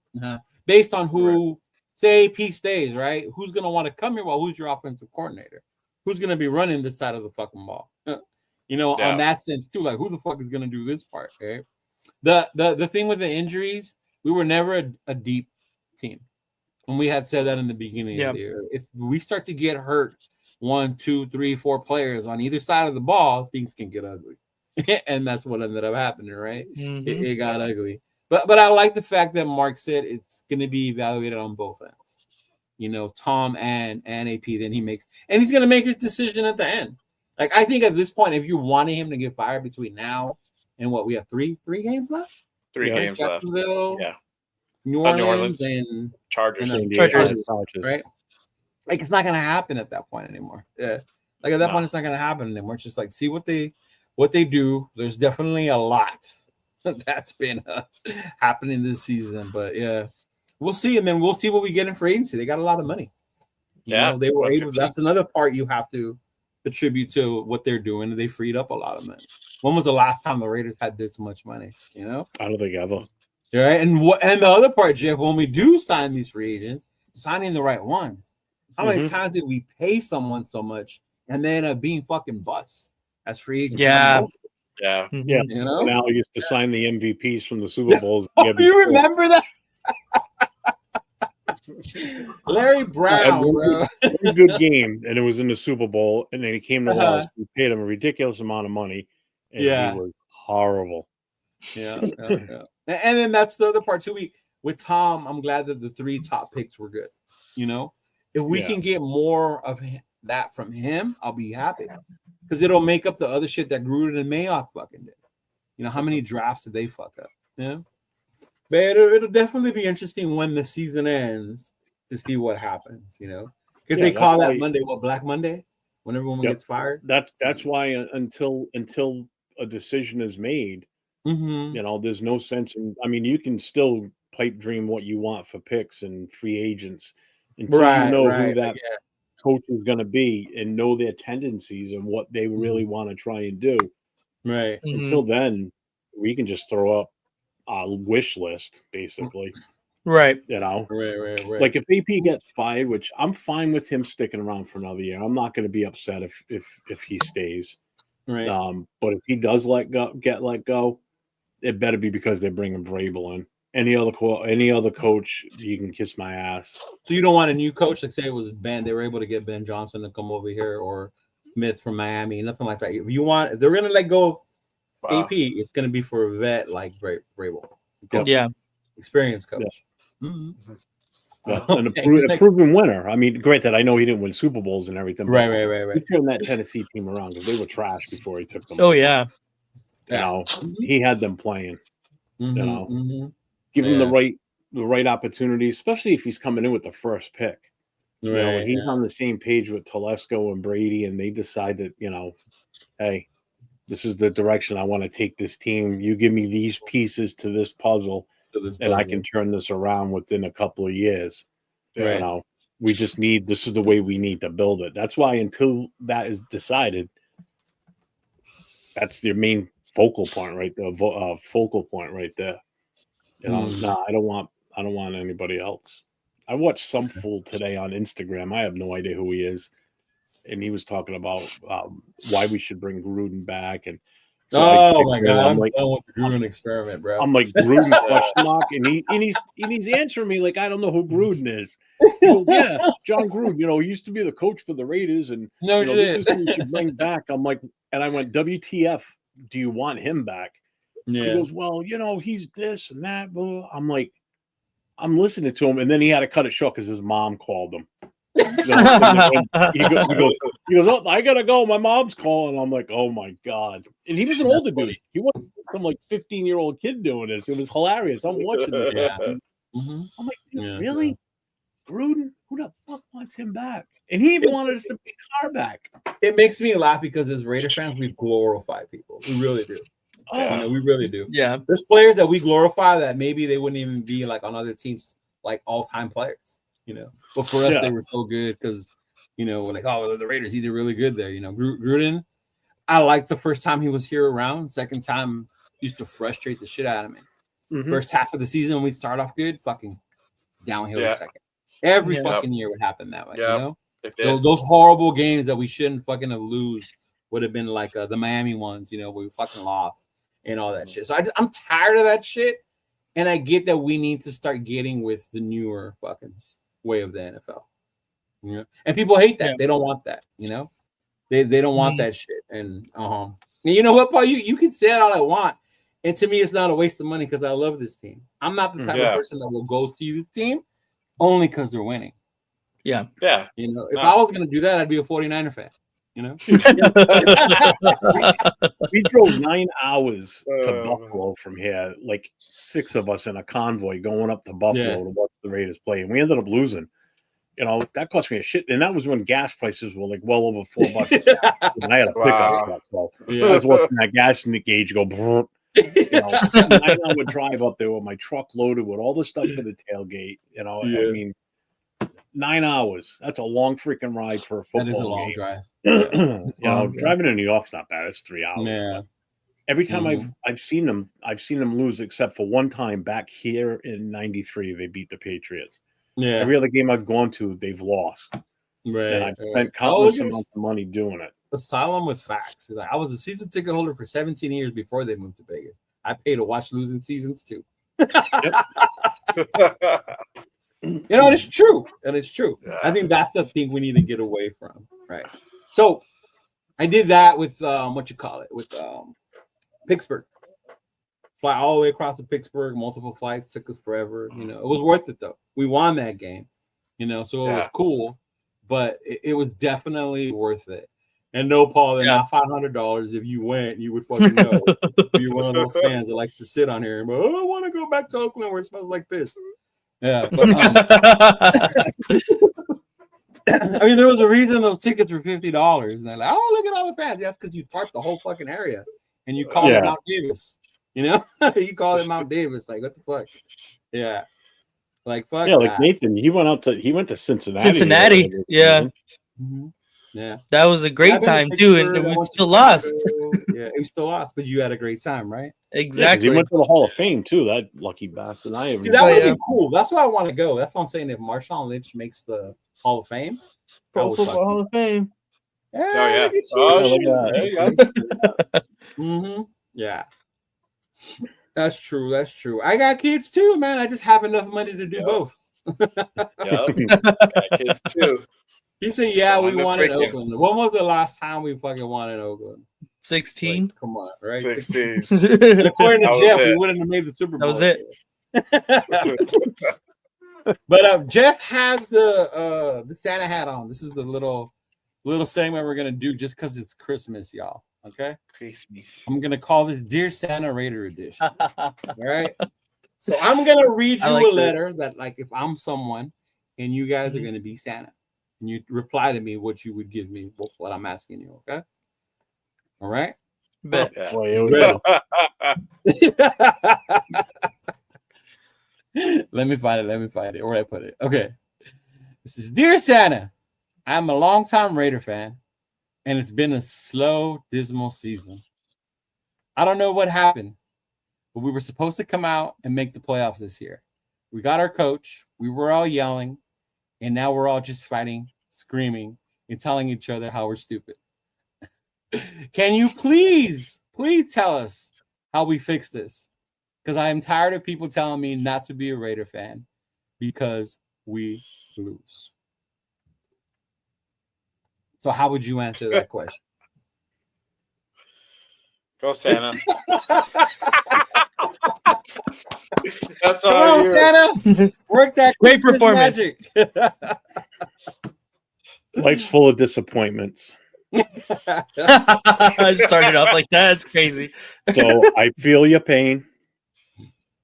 Based on who, say AP stays, right? Who's going to want to come here? Well, who's your offensive coordinator? Who's going to be running this side of the fucking ball? On that sense too, like who the fuck is going to do this part, right? The thing with the injuries, we were never a deep team. And we had said that in the beginning of the year. If we start to get hurt 1, 2, 3, 4 players on either side of the ball, things can get ugly. And that's what ended up happening, right? It got ugly. But I like the fact that Mark said it's going to be evaluated on both ends. Tom and AP, then he's going to make his decision at the end. Like, I think at this point, if you wanted him to get fired between now and what, we have three games left? 3 games left. Yeah. New Orleans and Chargers. Right? Like, it's not going to happen at that point anymore. Yeah. Like, at that point, it's not going to happen anymore. It's just like, see what they do. There's definitely a lot that's been happening this season. But, yeah, we'll see. And then we'll see what we get in free agency. They got a lot of money. They were able. That's another part you have to attribute to what they're doing. They freed up a lot of money. When was the last time the Raiders had this much money? I don't think ever. Right. And the other part, Jeff, when we do sign these free agents, signing the right ones. How many times did we pay someone so much and they end up being fucking busts as free agents? Yeah. Now I used to sign the MVPs from the Super Bowls. You remember that? Larry Brown, bro. One good game, and it was in the Super Bowl, and then he came to us. We paid him a ridiculous amount of money, and he was horrible. Yeah. And then that's the other part too. With Tom, I'm glad that the 3 top picks were good. If we can get more of that from him, I'll be happy because it'll make up the other shit that Gruden and Mayock fucking did. How many drafts did they fuck up? Yeah. But it'll definitely be interesting when the season ends to see what happens, because Yeah, they call that's that why- Monday Black Monday when everyone Yep. gets fired. That's why until a decision is made, Mm-hmm. there's no sense in. I mean, you can still pipe dream what you want for picks and free agents until you Right, know right. who that coach is going to be and know their tendencies and what they really want to try and do. Right. Until then, we can just throw up a wish list, basically. Right. Right. Like if AP gets fired, which I'm fine with him sticking around for another year. I'm not going to be upset if he stays. Right. But if he does get let go, it better be because they're bringing Vrabel in. Any other coach, you can kiss my ass. So you don't want a new coach? Like say it was Ben, they were able to get Ben Johnson to come over here, or Smith from Miami, nothing like that. If they're gonna let go of AP, it's gonna be for a vet like Vrabel. Yeah. Experienced coach. Yeah. Mm-hmm. And a proven winner. I mean, granted, I know he didn't win Super Bowls and everything. Right. He turned that Tennessee team around because they were trash before he took them. Oh yeah. He had them playing. Mm-hmm. Give him the right opportunity, especially if he's coming in with the first pick. When he's on the same page with Telesco and Brady, and they decide that hey, this is the direction I want to take this team. You give me these pieces to this puzzle. And I can turn this around within a couple of years. Right. We just this is the way we need to build it. That's why until that is decided, that's your main focal point right there. Focal point right there. No, I don't want anybody else. I watched some fool today on Instagram. I have no idea who he is. And he was talking about why we should bring Gruden back. And so my God, I'm done with the Gruden experiment, bro. I'm like, Gruden question mark, and he's answering me like I don't know who Gruden is. He goes, yeah, John Gruden. He used to be the coach for the Raiders, and shit. This is who we should bring back. I'm like, and I went, WTF? Do you want him back? Yeah. He goes, well, he's this and that. Blah. I'm like, I'm listening to him, and then he had to cut it short because his mom called him. He goes, oh, I gotta go. My mom's calling. I'm like, oh my God. And he was an older dude. He wasn't some like 15-year-old kid doing this. It was hilarious. I'm watching this. I'm like, dude, really? Gruden? Who the fuck wants him back? And he even wanted us to bring Carr back. It makes me laugh because as Raider fans, we glorify people. We really do. We really do. Yeah. There's players that we glorify that maybe they wouldn't even be like on other teams, like all-time players. But for us, they were so good because, we're like, oh, the Raiders, he did really good there. Gruden, I liked the first time he was here around. Second time used to frustrate the shit out of me. First half of the season, we start off good, fucking downhill the second. Every fucking year would happen that way, Those horrible games that we shouldn't fucking have lose would have been like the Miami ones, where we fucking lost and all that shit. So I'm tired of that shit. And I get that we need to start getting with the newer fucking way of the NFL. And people hate that. They don't want that, They don't want that shit. And you know what, Paul? You can say it all I want. And to me, it's not a waste of money because I love this team. I'm not the type of person that will go see this team only because they're winning. Yeah. Yeah. If I was gonna do that, I'd be a 49er fan. We drove 9 hours to Buffalo from here, like 6 of us in a convoy going up to Buffalo to watch the Raiders play, and we ended up losing. That cost me a shit, and that was when gas prices were like well over $4. And I had a pickup truck, so I was watching that gas gauge go. 9-hour drive up there with my truck loaded with all the stuff for the tailgate. I mean, 9 hours. That's a long freaking ride for a football. That is a long drive. Driving to New York's not bad. It's 3 hours. Yeah. Every time I've seen them lose, except for one time back here in '93, they beat the Patriots. Yeah. Every other game I've gone to, they've lost. Right. And I've spent countless amounts of money doing it. Asylum with facts. I was a season ticket holder for 17 years before they moved to Vegas. I paid to watch losing seasons too. It's true. And it's true. Yeah. I think that's the thing we need to get away from. Right. So I did that with with Pittsburgh. Fly all the way across to Pittsburgh, multiple flights, took us forever. It was worth it though. We won that game, so it was cool, but it was definitely worth it. And no, Paul, they're not $500. If you went, you would fucking know. You're one of those fans that likes to sit on here and go, oh, I want to go back to Oakland where it smells like piss. Yeah, but I mean, there was a reason those tickets were $50, and they're like, "Oh, look at all the fans." That's because you tarped the whole fucking area, and you call it Mount Davis. You know, you call it Mount Davis. Like, what the fuck? Yeah, like fuck. Yeah, like that. Nathan, he went to Cincinnati. Cincinnati, yeah. Mm-hmm. Yeah, that was a great time too, and we still lost. Yeah, we still lost, but you had a great time, right? Exactly. Yeah, he went to the Hall of Fame too. That lucky bastard. See, that would be cool. That's why I want to go. That's what I'm saying. If Marshawn Lynch makes the Hall of Fame, Pro Football Hall of Fame. Yeah, look at that. Mm-hmm. Yeah, that's true. That's true. I got kids too, man. I just have enough money to do both. Yeah, got kids too. He said, "Yeah, we won in freaking- Oakland. When was the last time we fucking won in Oakland? 16. Like, come on, right? 16. And according to That was Jeff, it. we wouldn't have made the Super Bowl. That was it. But Jeff has the Santa hat on. This is the little segment we're gonna do just because it's Christmas, y'all. Okay, Christmas. I'm gonna call this Dear Santa Raider Edition. All right. So I'm gonna read you a letter that, like, if I'm someone and you guys are gonna be Santa, and you reply to me what you would give me, what I'm asking you. Okay. All right. Bet. Yeah. Boy, here we go. Let me find it. Where I put it. Okay. This is Dear Santa. I'm a longtime Raider fan, and it's been a slow, dismal season. I don't know what happened, but we were supposed to come out and make the playoffs this year. We got our coach. We were all yelling, and now we're all just fighting, screaming, and telling each other how we're stupid. Can you please tell us how we fix this? Because I am tired of people telling me not to be a Raider fan because we lose. So how would you answer that question? Go Santa. That's all. Come on, you. Santa. Work that Great Christmas performance. magic. Life's full of disappointments. I started off like that. It's crazy. So I feel your pain.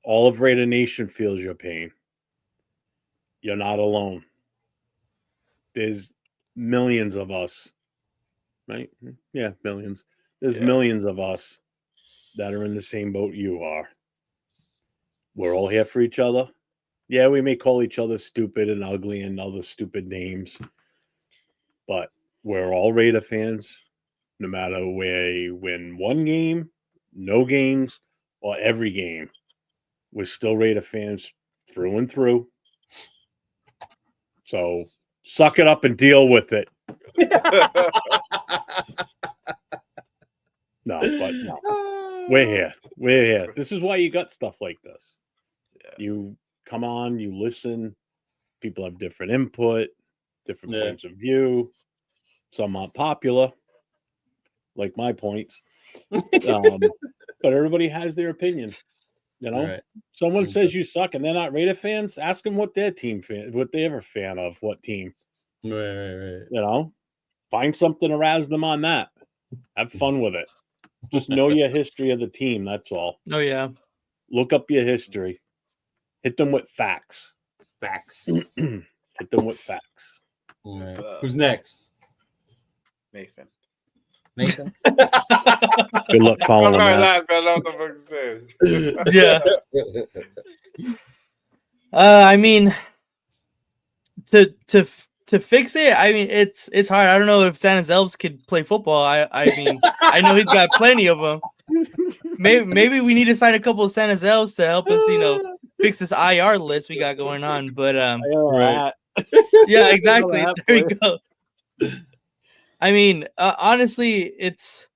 All of Raider Nation feels your pain. You're not alone. There's millions of us, right? Yeah, millions. There's millions of us that are in the same boat you are. We're all here for each other. Yeah, we may call each other stupid and ugly and other stupid names, but we're all Raider fans. No matter where you win one game, no games, or every game, we're still Raider fans through and through. So suck it up and deal with it. No, we're here. We're here. This is why you got stuff like this. Yeah. You come on, you listen. People have different input, different points of view. Some aren't popular, like my points. But everybody has their opinion. You know, Right. Someone says you suck and they're not Raider fans. Ask them what their team fan, what they're a fan of, what team. Right. You know, find something to razz them on that. Have fun with it. Just know your history of the team. That's all. Oh yeah. Look up your history. Hit them with facts. Facts. Hit them with facts. Right. Who's next? Nathan. Nathan. Good luck following that. I know what the fuck to say. Yeah. I mean, to fix it, I mean, it's hard. I don't know if Santa's elves could play football. I mean, I know he's got plenty of them. Maybe we need to sign a couple of Santa's elves to help us, fix this IR list we got going on. But Right. yeah, exactly. There we go. I mean, honestly, it's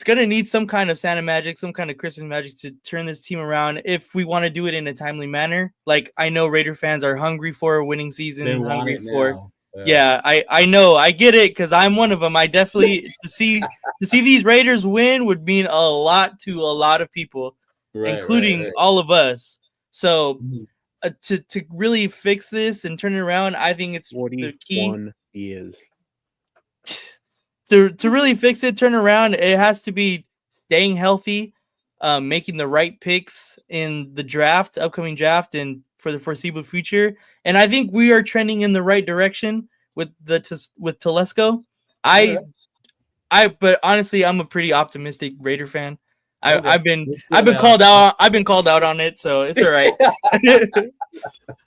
gonna need some kind of Santa magic, some kind of Christmas magic to turn this team around if we want to do it in a timely manner. Like, I know Raider fans are hungry for winning seasons, hungry for. Yeah, I know, I get it, because I'm one of them. I definitely to see these Raiders win would mean a lot to a lot of people, including all of us. So to really fix this and turn it around, I think it's 41 years. To really fix it, turn around, it has to be staying healthy, making the right picks in the upcoming draft, and for the foreseeable future. And I think we are trending in the right direction with Telesco. But honestly, I'm a pretty optimistic Raider fan. I've been called out. I've been called out on it, so it's all right.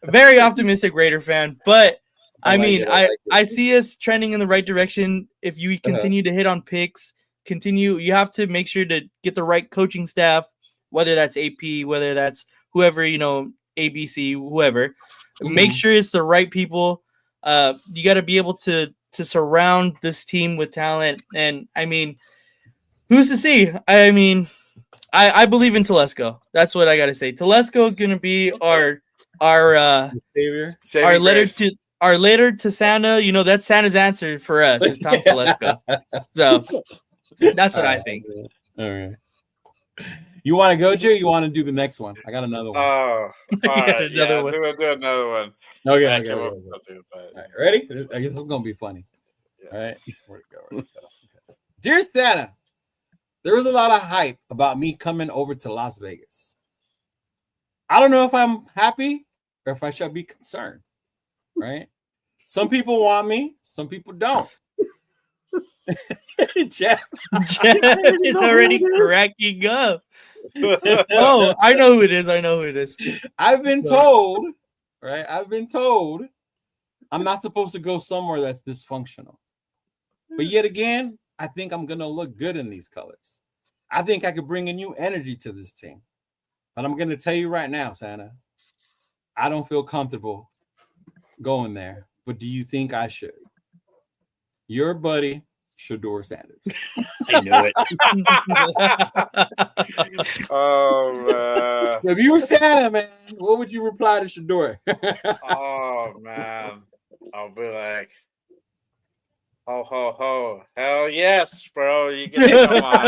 Very optimistic Raider fan, but I see us trending in the right direction. If you continue to hit on picks, you have to make sure to get the right coaching staff, whether that's AP, whether that's whoever, ABC, whoever. Make sure it's the right people. You got to be able to surround this team with talent. And I mean, who's to see? I mean, I believe in Telesco. That's what I got to say. Telesco is going to be our savior, our letter to Santa. That's Santa's answer for us. It's Tom Telesco. So that's what I think. All right. You want to go, Jay? You want to do the next one? I got another one. Oh, all right. Do another one. Okay. All right, ready? I guess it's gonna be funny. Yeah. All right. Where'd it go? Okay. Dear Santa, there was a lot of hype about me coming over to Las Vegas. I don't know if I'm happy or if I should be concerned. Right? Some people want me, some people don't. Jeff is already cracking up. Oh, I know who it is. I've been told, right? I'm not supposed to go somewhere that's dysfunctional. But yet again, I think I'm going to look good in these colors. I think I could bring a new energy to this team. But I'm going to tell you right now, Santa, I don't feel comfortable going there. But do you think I should? Your buddy, Shedeur Sanders. I knew it. Oh, man. If you were Santa, man, what would you reply to Shedeur? Oh, man. I'll be like, ho, ho, ho. Hell yes, bro. You get to come on.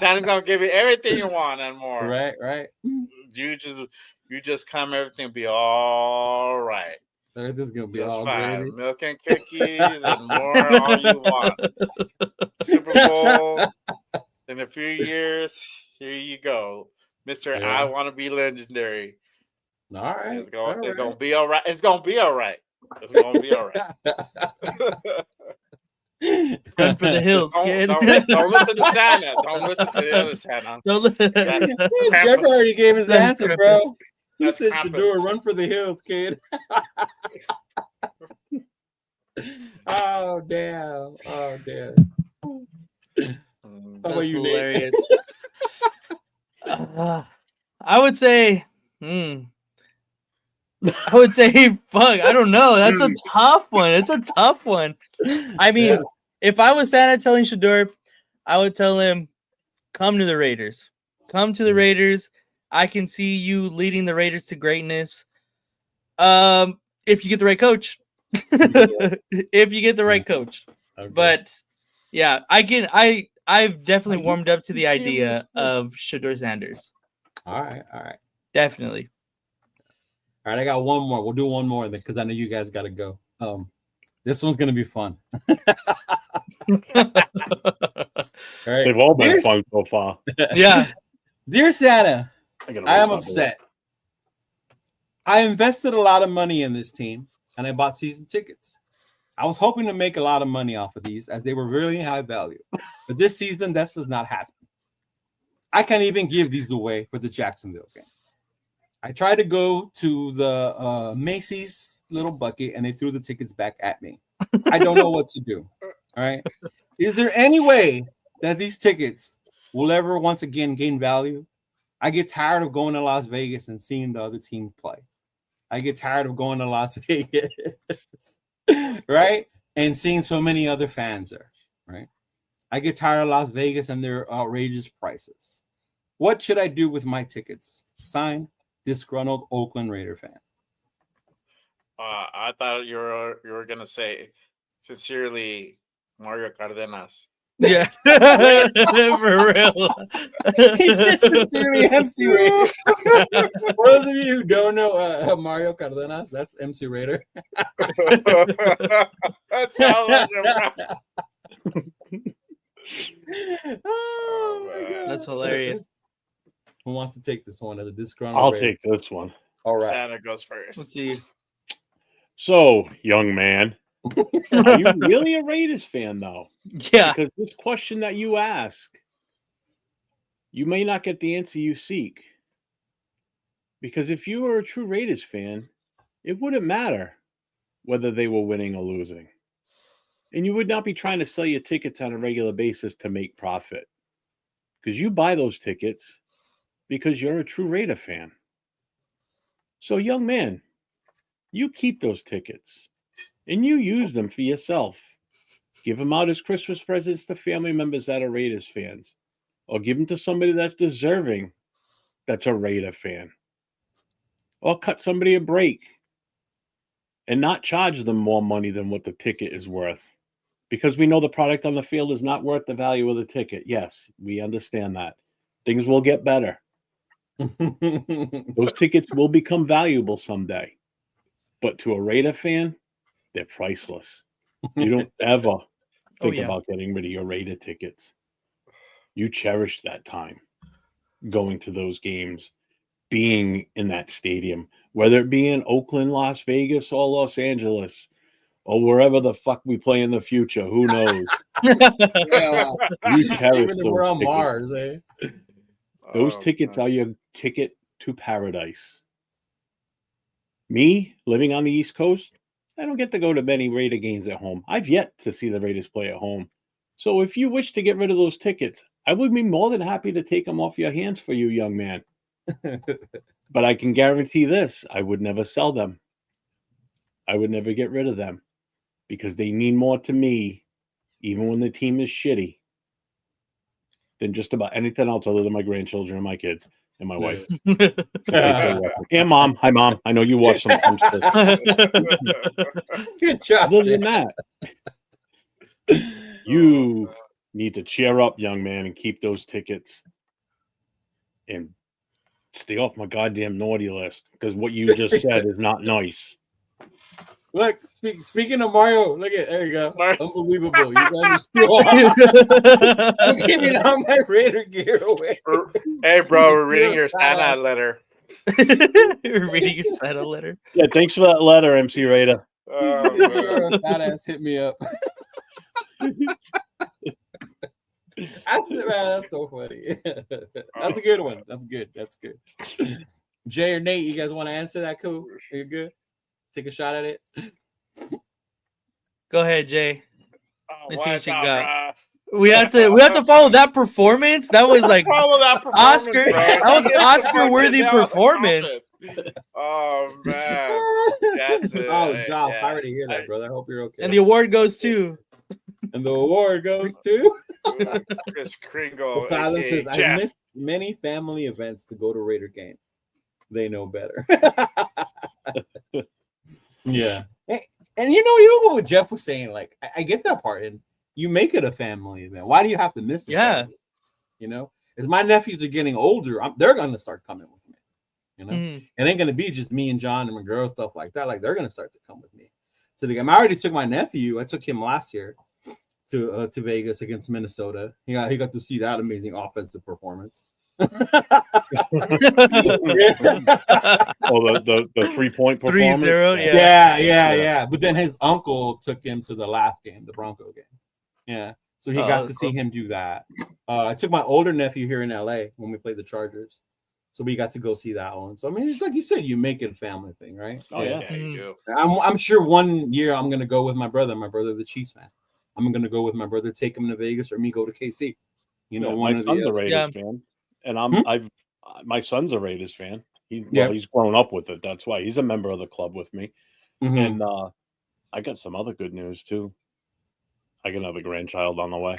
Santa's going to give you everything you want and more. Right. You just come, everything will be all right. This is gonna be just all fine. good. Milk and cookies and more, all you want. Super Bowl in a few years. Here you go, Mr. Yeah. I want to be legendary. All right, it's gonna be all right. It's gonna be all right. Run for the hills, kid. Don't listen to Santa. Don't listen to the other Santa. Jeff already gave his answer, bro. You said Shedeur, run for the hills, kid. Oh, damn. How about you, hilarious. I would say, fuck, I don't know. That's a tough one. I mean, if I was Santa telling Shedeur, I would tell him, come to the Raiders. I can see you leading the Raiders to greatness. If you get the right coach. Okay. But yeah, I've definitely warmed up to the idea of Shedeur Sanders. All right. Definitely. All right, I got one more. We'll do one more because I know you guys got to go. This one's gonna be fun. All right. They've all been fun so far. Yeah. Dear Santa, I am upset. I invested a lot of money in this team, and I bought season tickets. I was hoping to make a lot of money off of these as they were really high value. But this season, that does not happen. I can't even give these away for the Jacksonville game. I tried to go to the Macy's little bucket, and they threw the tickets back at me. I don't know what to do. All right. Is there any way that these tickets will ever once again gain value? I get tired of going to Las Vegas and seeing the other team play. I get tired of going to Las Vegas, right? And seeing so many other fans there, right? I get tired of Las Vegas and their outrageous prices. What should I do with my tickets? Signed, disgruntled Oakland Raider fan. I thought you were gonna say, sincerely, Mario Cardenas. Yeah, for real. He said sincerely MC Raider. For those of you who don't know Mario Cardenas, that's MC Raider. That's how oh my God. That's hilarious. Who wants to take this one as a disgruntled I'll Raider? take this one. All right. Santa goes first. Let's see. So, young man, are you really a Raiders fan, though? Yeah. Because this question that you ask, you may not get the answer you seek. Because if you were a true Raiders fan, it wouldn't matter whether they were winning or losing. And you would not be trying to sell your tickets on a regular basis to make profit. Because you buy those tickets because you're a true Raider fan. So, young man, you keep those tickets and you use them for yourself. Give them out as Christmas presents to family members that are Raiders fans, or give them to somebody that's deserving that's a Raider fan, or cut somebody a break and not charge them more money than what the ticket is worth. Because we know the product on the field is not worth the value of the ticket. Yes, we understand that. Things will get better. Those tickets will become valuable someday. But to a Raider fan, they're priceless. You don't ever think about getting rid of your Raider tickets. You cherish that time going to those games, being in that stadium, whether it be in Oakland, Las Vegas, or Los Angeles, or wherever the fuck we play in the future. Who knows? You cherish Even if we're those on tickets. Mars, eh? Those tickets are your ticket to paradise. Me, living on the East Coast, I don't get to go to many Raider games at home. I've yet to see the Raiders play at home. So if you wish to get rid of those tickets, I would be more than happy to take them off your hands for you, young man. But I can guarantee this, I would never sell them. I would never get rid of them because they mean more to me, even when the team is shitty, than just about anything else other than my grandchildren and my kids and my wife. And mom. Hi, mom. I know you watch sometimes. Good job. Other than that, you need to cheer up, young man, and keep those tickets and stay off my goddamn naughty list because what you just said is not nice. Look, speaking of Mario, look at there you go. Unbelievable. You guys are still I'm giving all my Raider gear away. Hey, bro, we're reading your Santa letter. We're reading your Santa letter. Yeah, thanks for that letter, MC Raider. You're a fat ass hit me up. That's so funny. That's a good one. That's good. That's good. Jay or Nate, you guys want to answer that? Cool. Are you good? Take a shot at it. Go ahead, Jay. Let's see what you got. Bruh. We have to follow that performance. That was like Follow that performance, Oscar. bro. That was Get the Oscar-worthy fucking performance. Oh man, that's it. Oh, Hey, Josh, yeah. sorry to hear that, brother. I hope you're okay. And the award goes to. And the award goes to Chris Kringle. Silas aka says, I Jeff. missed many family events to go to Raider games. They know better. Yeah. And you know what Jeff was saying? Like, I get that part. And you make it a family event. Why do you have to miss it? Yeah. Family? You know, as my nephews are getting older, they're going to start coming with me. You know, it ain't going to be just me and John and my girl, stuff like that. Like, they're going to start to come with me to the game. I already took my nephew. I took him last year to Vegas against Minnesota. He got to see that amazing offensive performance. Oh, the 3-point performance. 3-0, yeah. But then his uncle took him to the last game, the Bronco game. Yeah. So he got to see him do that. I took my older nephew here in LA when we played the Chargers. So we got to go see that one. So I mean, it's like you said, you make it a family thing, right? Oh yeah. Yeah, you do. I'm sure one year I'm gonna go with my brother the Chiefs fan. I'm gonna go with my brother, take him to Vegas, or me go to KC. You know, one my of son's the a Raiders Yeah. fan, and my son's a Raiders fan. He's grown up with it. That's why he's a member of the club with me. And I got some other good news too. I got another grandchild on the way.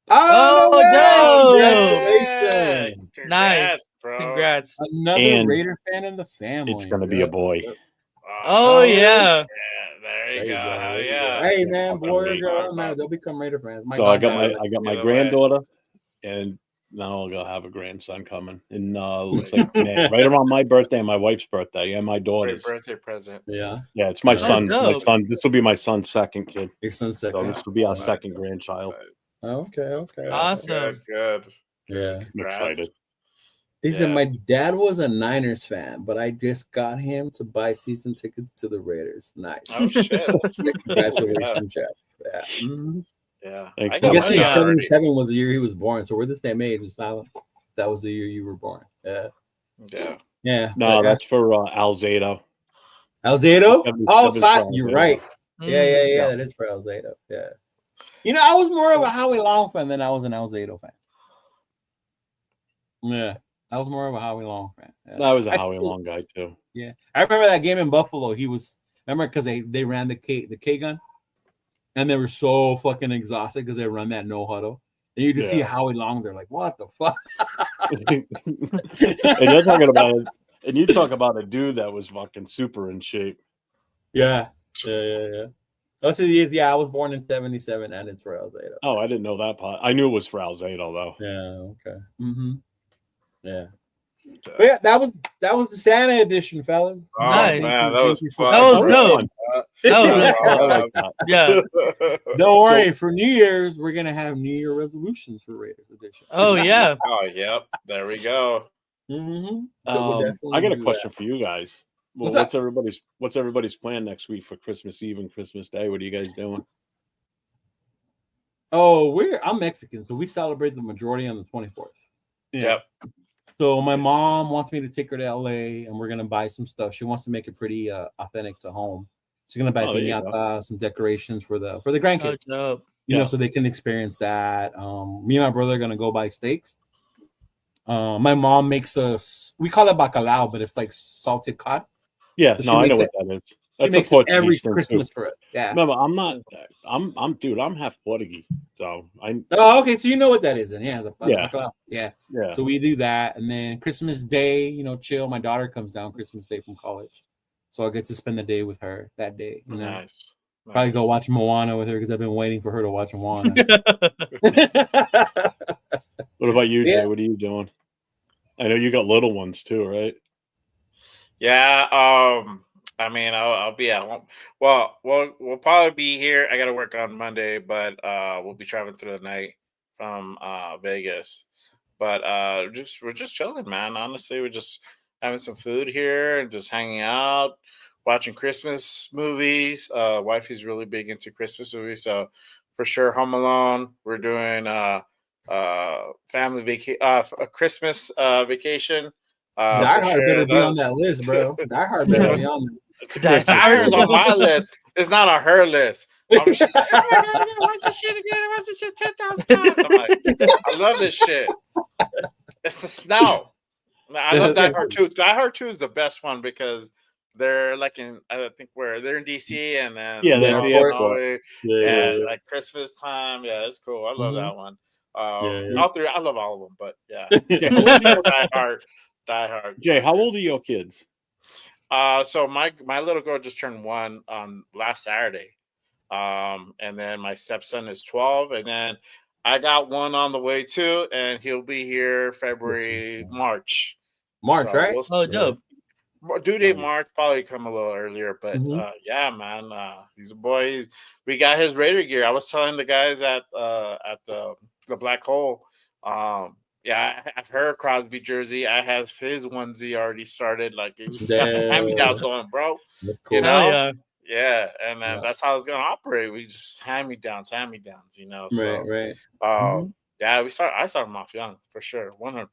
Oh, no! Congratulations. Nice. Bro. Congrats. Another And Raider fan in the family. It's going to be a boy. Oh, yeah. There you go. Yeah. Hey man, boy or girl, man, they'll become Raider fans. So I got Either my way. granddaughter, and now I'll have a grandson coming. And looks like right around my birthday and my wife's birthday and my Great daughter's. birthday present. Yeah. Yeah, it's my son. My dope. son. This will be my son's second kid. Your son's So second. this will be our Nice. second grandchild. Okay. Awesome. Good. Yeah. I'm excited. He said my dad was a Niners fan, but I just got him to buy season tickets to the Raiders. Nice. Oh shit! Congratulations, Jeff. Yeah. Mm-hmm. Yeah. Thanks, I I'm got guessing money already. 77 was the year he was born, so we're the same age. It's not like that was the year you were born. Yeah. Yeah. Yeah. No, that's for Alzado. Alzado? 77 Oh, for you're Alzado. right. Yeah. Yeah. That is for Alzado. Yeah. You know, I was more of a Howie Long fan than I was an Alzado fan. Yeah. I was more of a Howie Long fan. Yeah. I was a Howie Long guy too. Yeah. I remember that game in Buffalo. Remember because they ran the K gun and they were so fucking exhausted because they run that no huddle. And you just see Howie Long, they're like, what the fuck? And you're talking about it, and you talk about a dude that was fucking super in shape. Yeah. That's it. Yeah, I was born in 77 and it's for Alzado. Oh, I didn't know that part. I knew it was for Alzado though. Yeah, okay. Mm-hmm. Yeah. But yeah, that was the Santa edition, fellas. Oh Nice. man, that was fun. That was dope. fun. That was really I cool. like that. Yeah. Don't worry, for New Year's, we're gonna have New Year resolutions for Raiders edition. Oh yeah. Oh yep. There we go. Mm-hmm. I got a question for you guys. Well, What's what's everybody's plan next week for Christmas Eve and Christmas Day? What are you guys doing? Oh, I'm Mexican, so we celebrate the majority on the 24th. Yeah. Yep. So my mom wants me to take her to LA, and we're gonna buy some stuff. She wants to make it pretty authentic to home. She's gonna buy piñata, some decorations for the grandkids. Oh, dope. You know, so they can experience that. Me and my brother are gonna go buy steaks. My mom makes we call it bacalao, but it's like salted cod. Yeah, So no, I know what that is. She makes it every Christmas for us. Yeah. Remember, I'm half Portuguese, so I. Oh, okay. So you know what that is, then? Yeah. Yeah. Yeah. Yeah. So we do that, and then Christmas Day, chill. My daughter comes down Christmas Day from college, so I get to spend the day with her that day. Nice. Probably go watch Moana with her because I've been waiting for her to watch Moana. What about you, Jay? What are you doing? I know you got little ones too, right? Yeah. I mean, I'll be at home. Well, we'll probably be here. I got to work on Monday, but we'll be traveling through the night from Vegas. But we're just chilling, man. Honestly, we're just having some food here and just hanging out, watching Christmas movies. Wifey's really big into Christmas movies, so for sure, Home Alone. We're doing family a Christmas vacation. Die Hard better be on that list, bro. Die Hard better be on there. Die Hard's on my list. It's not on her list. I'm like, oh my God, watch this shit again. Watch this shit 10,000 times. I'm like, I love this shit. It's the snow. I love Die Hard 2. Die Hard 2 is the best one because they're like I think they're in DC and then they're in the airport. Yeah, like Christmas time. Yeah, it's cool. I love that one. All three, I love all of them, but yeah. Die Hard. Jay, how old are your kids? So my little girl just turned 1 on last Saturday. And then my stepson is 12, and then I got one on the way too, and he'll be here March. March, so right? Dope. Due date March, probably come a little earlier, but yeah, man, he's a boy. We got his Raider gear. I was telling the guys at the Black Hole. Yeah, I've heard Crosby jersey. I have his onesie already started. Like it's hand-me-downs going, bro. That's cool. You know? Yeah. And that's how it's gonna operate. We just hand-me-downs. So, right. Yeah, I started them off young for sure, 100%.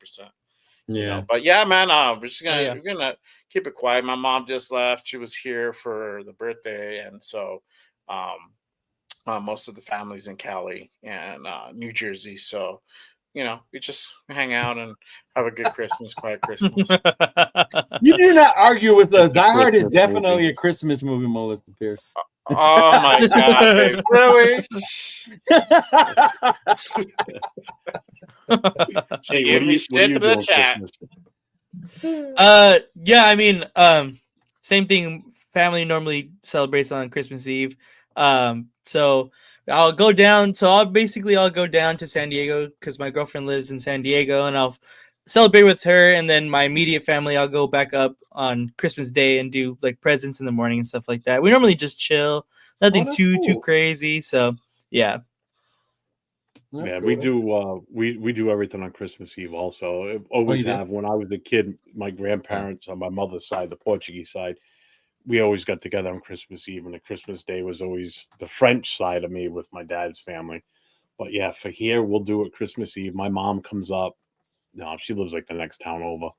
Yeah. But yeah, man, we're gonna keep it quiet. My mom just left. She was here for the birthday, and so most of the family's in Cali and New Jersey. So we just hang out and have a good Christmas, quiet Christmas. You do not argue with us. Die Hard is definitely a Christmas movie, Melissa Pierce. Oh my God, babe. Really? She gave me shit to the chat. Yeah, I mean, same thing. Family normally celebrates on Christmas Eve. So I'll go down. So I'll go down to San Diego because my girlfriend lives in San Diego, and I'll celebrate with her. And then my immediate family, I'll go back up on Christmas Day and do like presents in the morning and stuff like that. We normally just chill, nothing too crazy. So yeah. That's Yeah, cool. we That's do. cool. We do everything on Christmas Eve. Also, always you do? have. When I was a kid, my grandparents on my mother's side, the Portuguese side, we always got together on Christmas Eve, and the Christmas Day was always the French side of me with my dad's family. But yeah, for here, we'll do it Christmas Eve. My mom comes up. No, she lives like the next town over.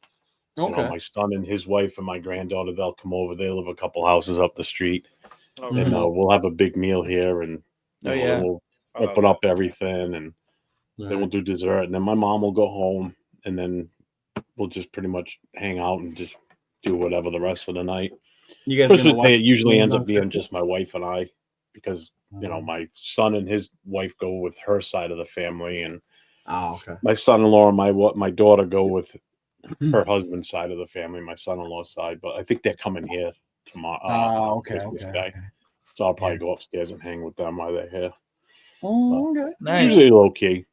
You know, Okay. my son and his wife and my granddaughter, they'll come over. They live a couple houses up the street, Okay. and we'll have a big meal here, and Oh, yeah. we'll I love open that. up everything, and then we'll do dessert, and then my mom will go home, and then we'll just pretty much hang out and just do whatever the rest of the night. You guys Christmas gonna watch Day, it usually games ends on up being just Christmas? my wife and I, because my son and his wife go with her side of the family, and Oh, okay. my son-in-law and my daughter go with her husband's side of the family, my son-in-law's side. But I think they're coming here tomorrow. Oh, okay, Christmas okay, Day. okay. So I'll probably go upstairs and hang with them while they're here. Oh, okay. Nice. Usually low key.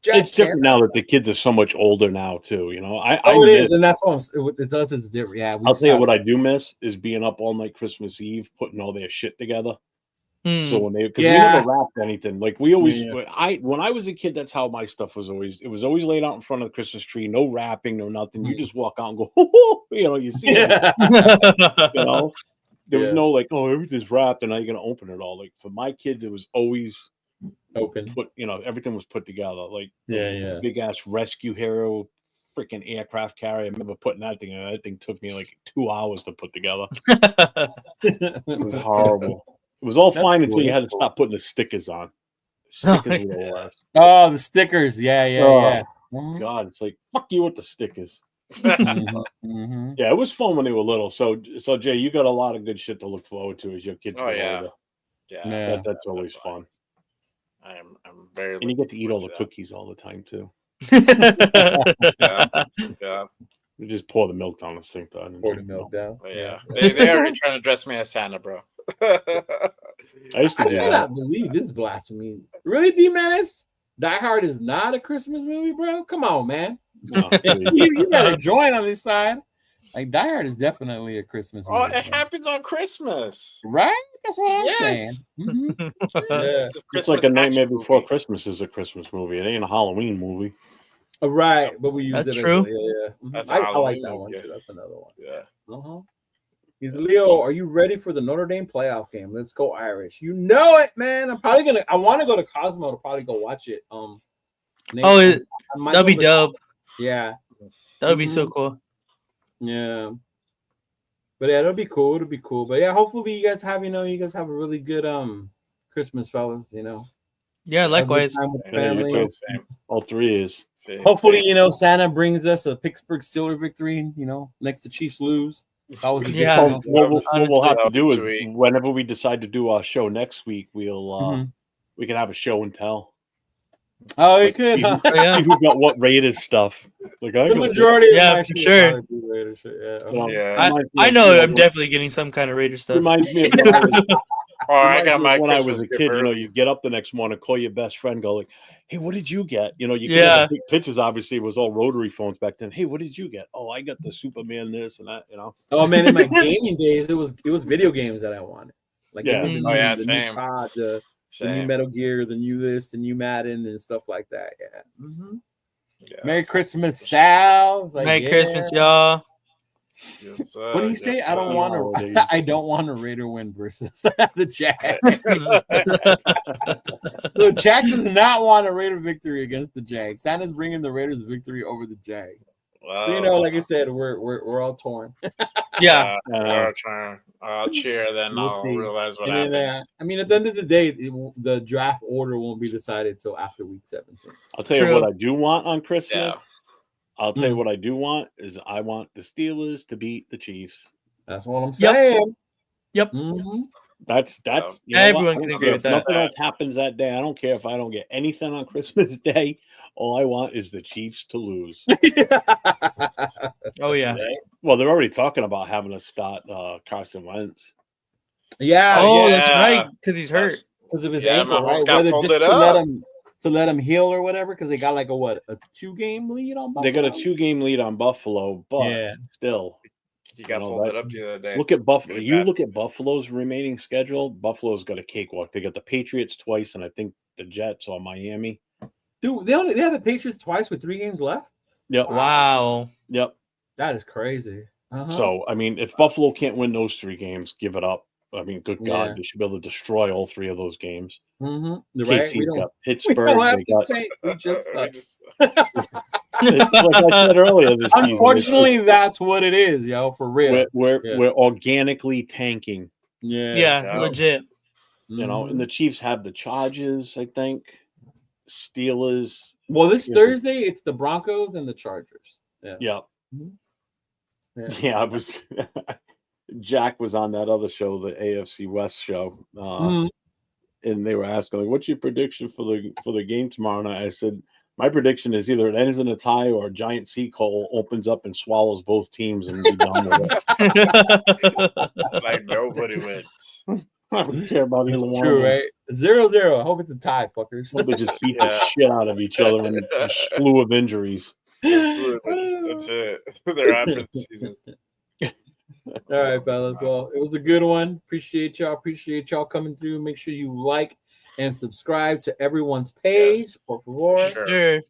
Jack It's different now that the kids are so much older now too. You know, I Oh, it miss, is, and that's what it does. It's different. Yeah, I'll tell you what I do miss is being up all night Christmas Eve, putting all their shit together. So when because we never wrapped anything. Like we always, when I was a kid, that's how my stuff was always. It was always laid out in front of the Christmas tree, no wrapping, no nothing. You just walk out and go, you know, you see it. You know, there was no like, oh, everything's wrapped, and now you're gonna open it all. Like for my kids, it was always open. Put, you know, everything was put together. Like Yeah. big ass rescue hero, freaking aircraft carrier. I remember putting that thing, and that thing took me like 2 hours to put together. It was horrible. It was all fine until you had to stop putting the stickers on. Stickers were the worst. Oh, the stickers. Yeah. God, it's like fuck you with the stickers. Mm-hmm. Yeah, it was fun when they were little. So Jay, you got a lot of good shit to look forward to as your kids get older. Yeah. That's always fun. I'm very. And you get to eat all the cookies all the time too. Yeah. You just pour the milk down the sink. Pour the milk down. But yeah. They already trying to dress me as Santa, bro. I used to do that. cannot believe this blasphemy. Really, D-Menace? Die Hard is not a Christmas movie, bro? Come on, man. No, you better join on this side. Like, Die Hard is definitely a Christmas movie. Oh, it happens on Christmas. Right? That's what I'm saying. It's like A Nightmare Before Christmas is a Christmas movie. It ain't a Halloween movie. Right, but we use That's it true. as I like that one too. That's another one. Yeah. He's Leo. Are you ready for the Notre Dame playoff game? Let's go Irish. You know it, man. I'm probably gonna. I want to go to Cosmo to probably go watch it. That'd be dope. Yeah, that would be so cool. Yeah, but yeah, it'll be cool. It'll be cool. But yeah, hopefully you guys have a really good Christmas, fellas. You know. Yeah, likewise. All three is. Hopefully, Santa brings us a Pittsburgh Steelers victory. Next the Chiefs lose. That was what we'll have to do is whenever we decide to do our show next week, we'll we can have a show and tell. Oh, you could. See who got what Raiders stuff. Like the majority. Yeah, for sure. I know. I'm definitely getting some kind of Raider stuff. Reminds me of I got my when I was a kid. early. You get up the next morning, call your best friend, go like, "Hey, what did you get?" You could take pictures. Obviously, it was all rotary phones back then. Hey, what did you get? Oh, I got the Superman this and that. Oh man, in my gaming days, it was video games that I wanted. Like same. New COD, the new Metal Gear, the new this, the new Madden, and stuff like that. Yeah. Merry Christmas, Sal. Merry Christmas, y'all. Yes, what do you say? I don't want a Raider win versus the Jags. So Jack does not want a Raider victory against the Jags. Santa's bringing the Raiders victory over the Jags. Wow. So, like I said, we're all torn. Yeah. I'll cheer, then we'll I'll see. realize what happened. At the end of the day, the draft order won't be decided until after week 17. I'll tell you what I do want on Christmas. I'll tell you what I do want is I want the Steelers to beat the Chiefs. That's what I'm saying. Yep. Mm-hmm. That's everyone can agree with that. Nothing else happens that day. I don't care if I don't get anything on Christmas Day. All I want is the Chiefs to lose. Oh yeah. Well, they're already talking about having to start Carson Wentz. Yeah. Oh, that's right. Because he's hurt. Because of his ankle, right? Whether just to let him heal or whatever, because they got like a 2-game lead on Buffalo. They got a 2-game lead on Buffalo, but still. He got folded up the other day. Look at Buffalo. You look at Buffalo's remaining schedule. Buffalo's got a cakewalk. They got the Patriots twice, and I think the Jets or Miami. Dude, they have the Patriots twice with 3 games left. Yep. Wow. Yep. That is crazy. So I mean, if Buffalo can't win those 3 games, give it up. I mean, good God, Yeah. they should be able to destroy all 3 of those games. Mm-hmm. Right? KC's got We Pittsburgh. don't have They to got, tank. We just suck. like I said earlier this season. Unfortunately, that's what it is, yo. For real. We're organically tanking. Yeah, legit. You know, and the Chiefs have the Chargers, I think. Steelers. Well, this Thursday, it's the Broncos and the Chargers. Yeah. Mm-hmm. Yeah, I was. Jack was on that other show, the AFC West show, and they were asking, like, "What's your prediction for the game tomorrow night?" I said, "My prediction is either it ends in a tie or a giant sinkhole opens up and swallows both teams and be done with it." Like nobody wins. I don't care about either one. True, right? 0-0. I hope it's a tie, fuckers. They just beat the shit out of each other and a slew of injuries. Absolutely. That's it. They're out for the season. All right, fellas. Well, it was a good one. Appreciate y'all coming through. Make sure you like and subscribe to everyone's page. Por favor. Sure.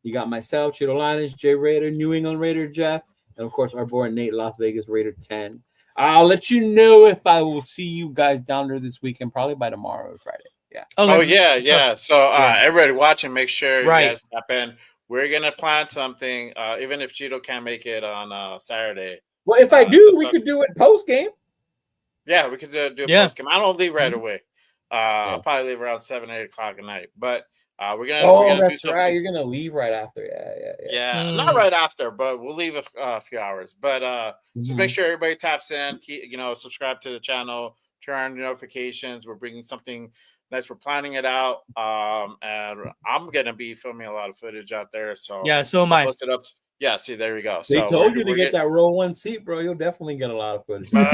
You got myself, Cheeto Linus, Jay Raider, New England Raider Jeff, and of course our boy Nate, Las Vegas Raider 10. I'll let you know if I will see you guys down there this weekend, probably by tomorrow or Friday. Yeah. Oh yeah. So everybody watching, make sure you guys tap in. We're gonna plan something, even if Cheeto can't make it on Saturday. Well, if I do, we could do it post game. Yeah, we could do it post game. I don't leave right away. I'll probably leave around 7, 8 o'clock at night. But we're gonna. Oh, we're gonna that's right. You're gonna leave right after. Yeah. Not right after, but we'll leave a few hours. But just make sure everybody taps in. Subscribe to the channel, turn on notifications. We're bringing something nice. We're planning it out, and I'm gonna be filming a lot of footage out there. So so am I. Post it up. Yeah, see, there we go. They told you to we're get that row 1 seat, bro. You'll definitely get a lot of footage. Maybe.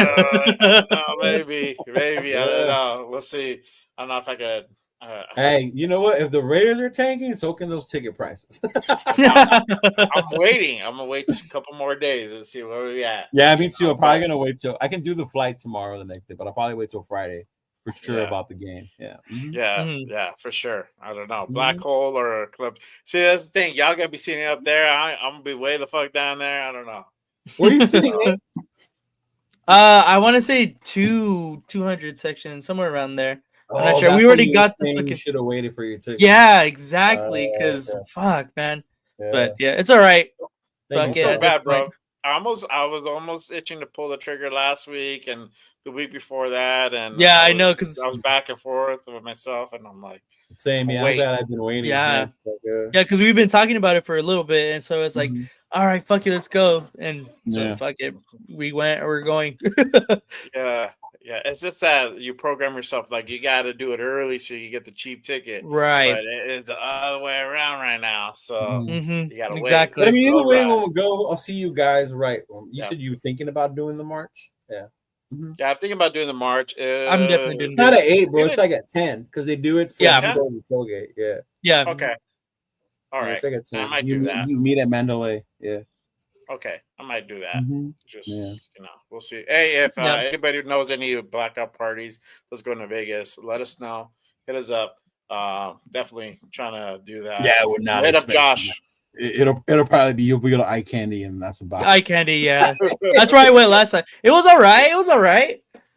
I don't know. We'll see. I don't know if I could. Hey, you know what? If the Raiders are tanking, so can those ticket prices. I'm waiting. I'm gonna wait a couple more days to see where we at. Yeah, me too. I'm probably gonna wait till I can do the flight tomorrow, the next day, but I'll probably wait till Friday for sure about the game. Yeah. Yeah, for sure. I don't know, black hole or a club. See, that's the thing. Y'all gonna be sitting up there. I'm gonna be way the fuck down there. I don't know. Where are you sitting? I want to say 200 section, somewhere around there. I'm not sure. that's We when already you got were saying the you should have waited for your ticket. Yeah, exactly. Because fuck, man. But yeah, it's all right. Fuck yeah, bad, bro. I was almost itching to pull the trigger last week and the week before that, and I know because I was back and forth with myself, and I'm like, same. Yeah, I'm glad I've been waiting. Yeah, because we've been talking about it for a little bit, and so it's like, all right, fuck it, let's go, and so fuck it, we went. We're going. Yeah, it's just that you program yourself like you got to do it early so you get the cheap ticket, right? But it's the other way around right now, so you got to wait. But I mean, either way, when we go, I'll see you guys. Right? You said you were thinking about doing the march. Yeah. Yeah, I'm thinking about doing the march. I'm definitely doing. Not at 8, bro. It's like at 10 because they do it for the tailgate. Yeah. Okay. All right. It's like at 10. I might do that. You meet at Mandalay. Yeah. Okay, I might do that. Just we'll see. Hey, if anybody knows any blackout parties that's going to Vegas, let us know. Hit us up. Definitely trying to do that. Yeah, we're not. Hit up Josh. It'll probably be you'll be able to eye candy, and that's about eye candy. Yeah, that's where I went last time. It was all right.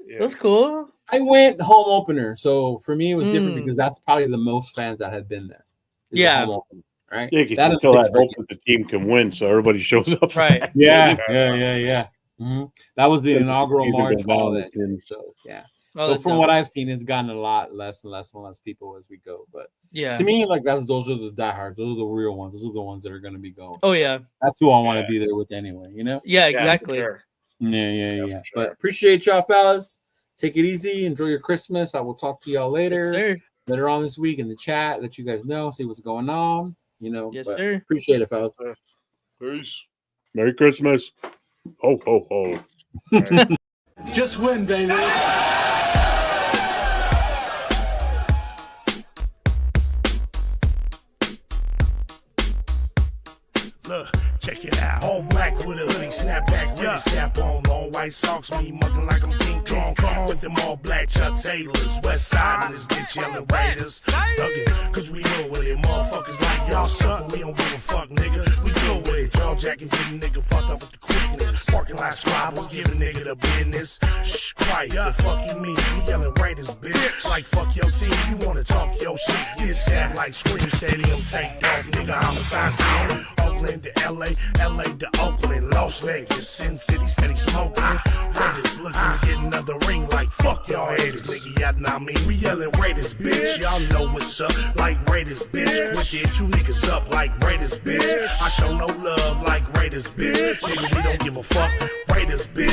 It was cool. I went home opener, so for me it was different because that's probably the most fans that have been there. Yeah. Home opener, right. Yeah, you can still have hope that the team can win, so everybody shows up. Right. Yeah. That was the inaugural march for all that. So yeah. But from what I've seen, it's gotten a lot less and less people as we go. But to me, like those are the diehards. Those are the real ones. Those are the ones that are going to be going. Oh yeah, that's who I want to be there with anyway. You know? Yeah, exactly. Yeah. Sure. But appreciate y'all, fellas. Take it easy. Enjoy your Christmas. I will talk to y'all later. Later on this week in the chat. Let you guys know. See what's going on. You know. Yes, sir. Appreciate it, fellas. Peace. Merry Christmas. Ho ho ho. Just win, baby. Look, check it out. All black with a hoodie, snapback, Raiders cap on. Long white socks, me mugging like I'm King Kong. With them all black Chuck Taylors. West side and this bitch yelling Raiders. Thuggin', cause we know with it. Motherfuckers like y'all suck, but we don't give a fuck, nigga. We go with it. Jaw jacking, getting nigga fucked up with the quickness. Parking lot squabbles, giving nigga the business. Shh, quiet, the fuck you mean? We yelling Raiders, bitch. Like fuck your team, you wanna talk your shit. Get stabbed like Scream Stadium, take off, nigga. Homicide scene. Oakland to LA, LA to Oakland, Las Vegas, Sin City, steady smoking. Raiders looking to get another ring like fuck y'all haters, nigga. Y'all know I mean. We yelling Raiders, bitch. Y'all know what's up, like Raiders, bitch. Wicked, two niggas up like Raiders, bitch. I show no love like Raiders, bitch. Nigga, we don't give a fuck. Raiders, bitch.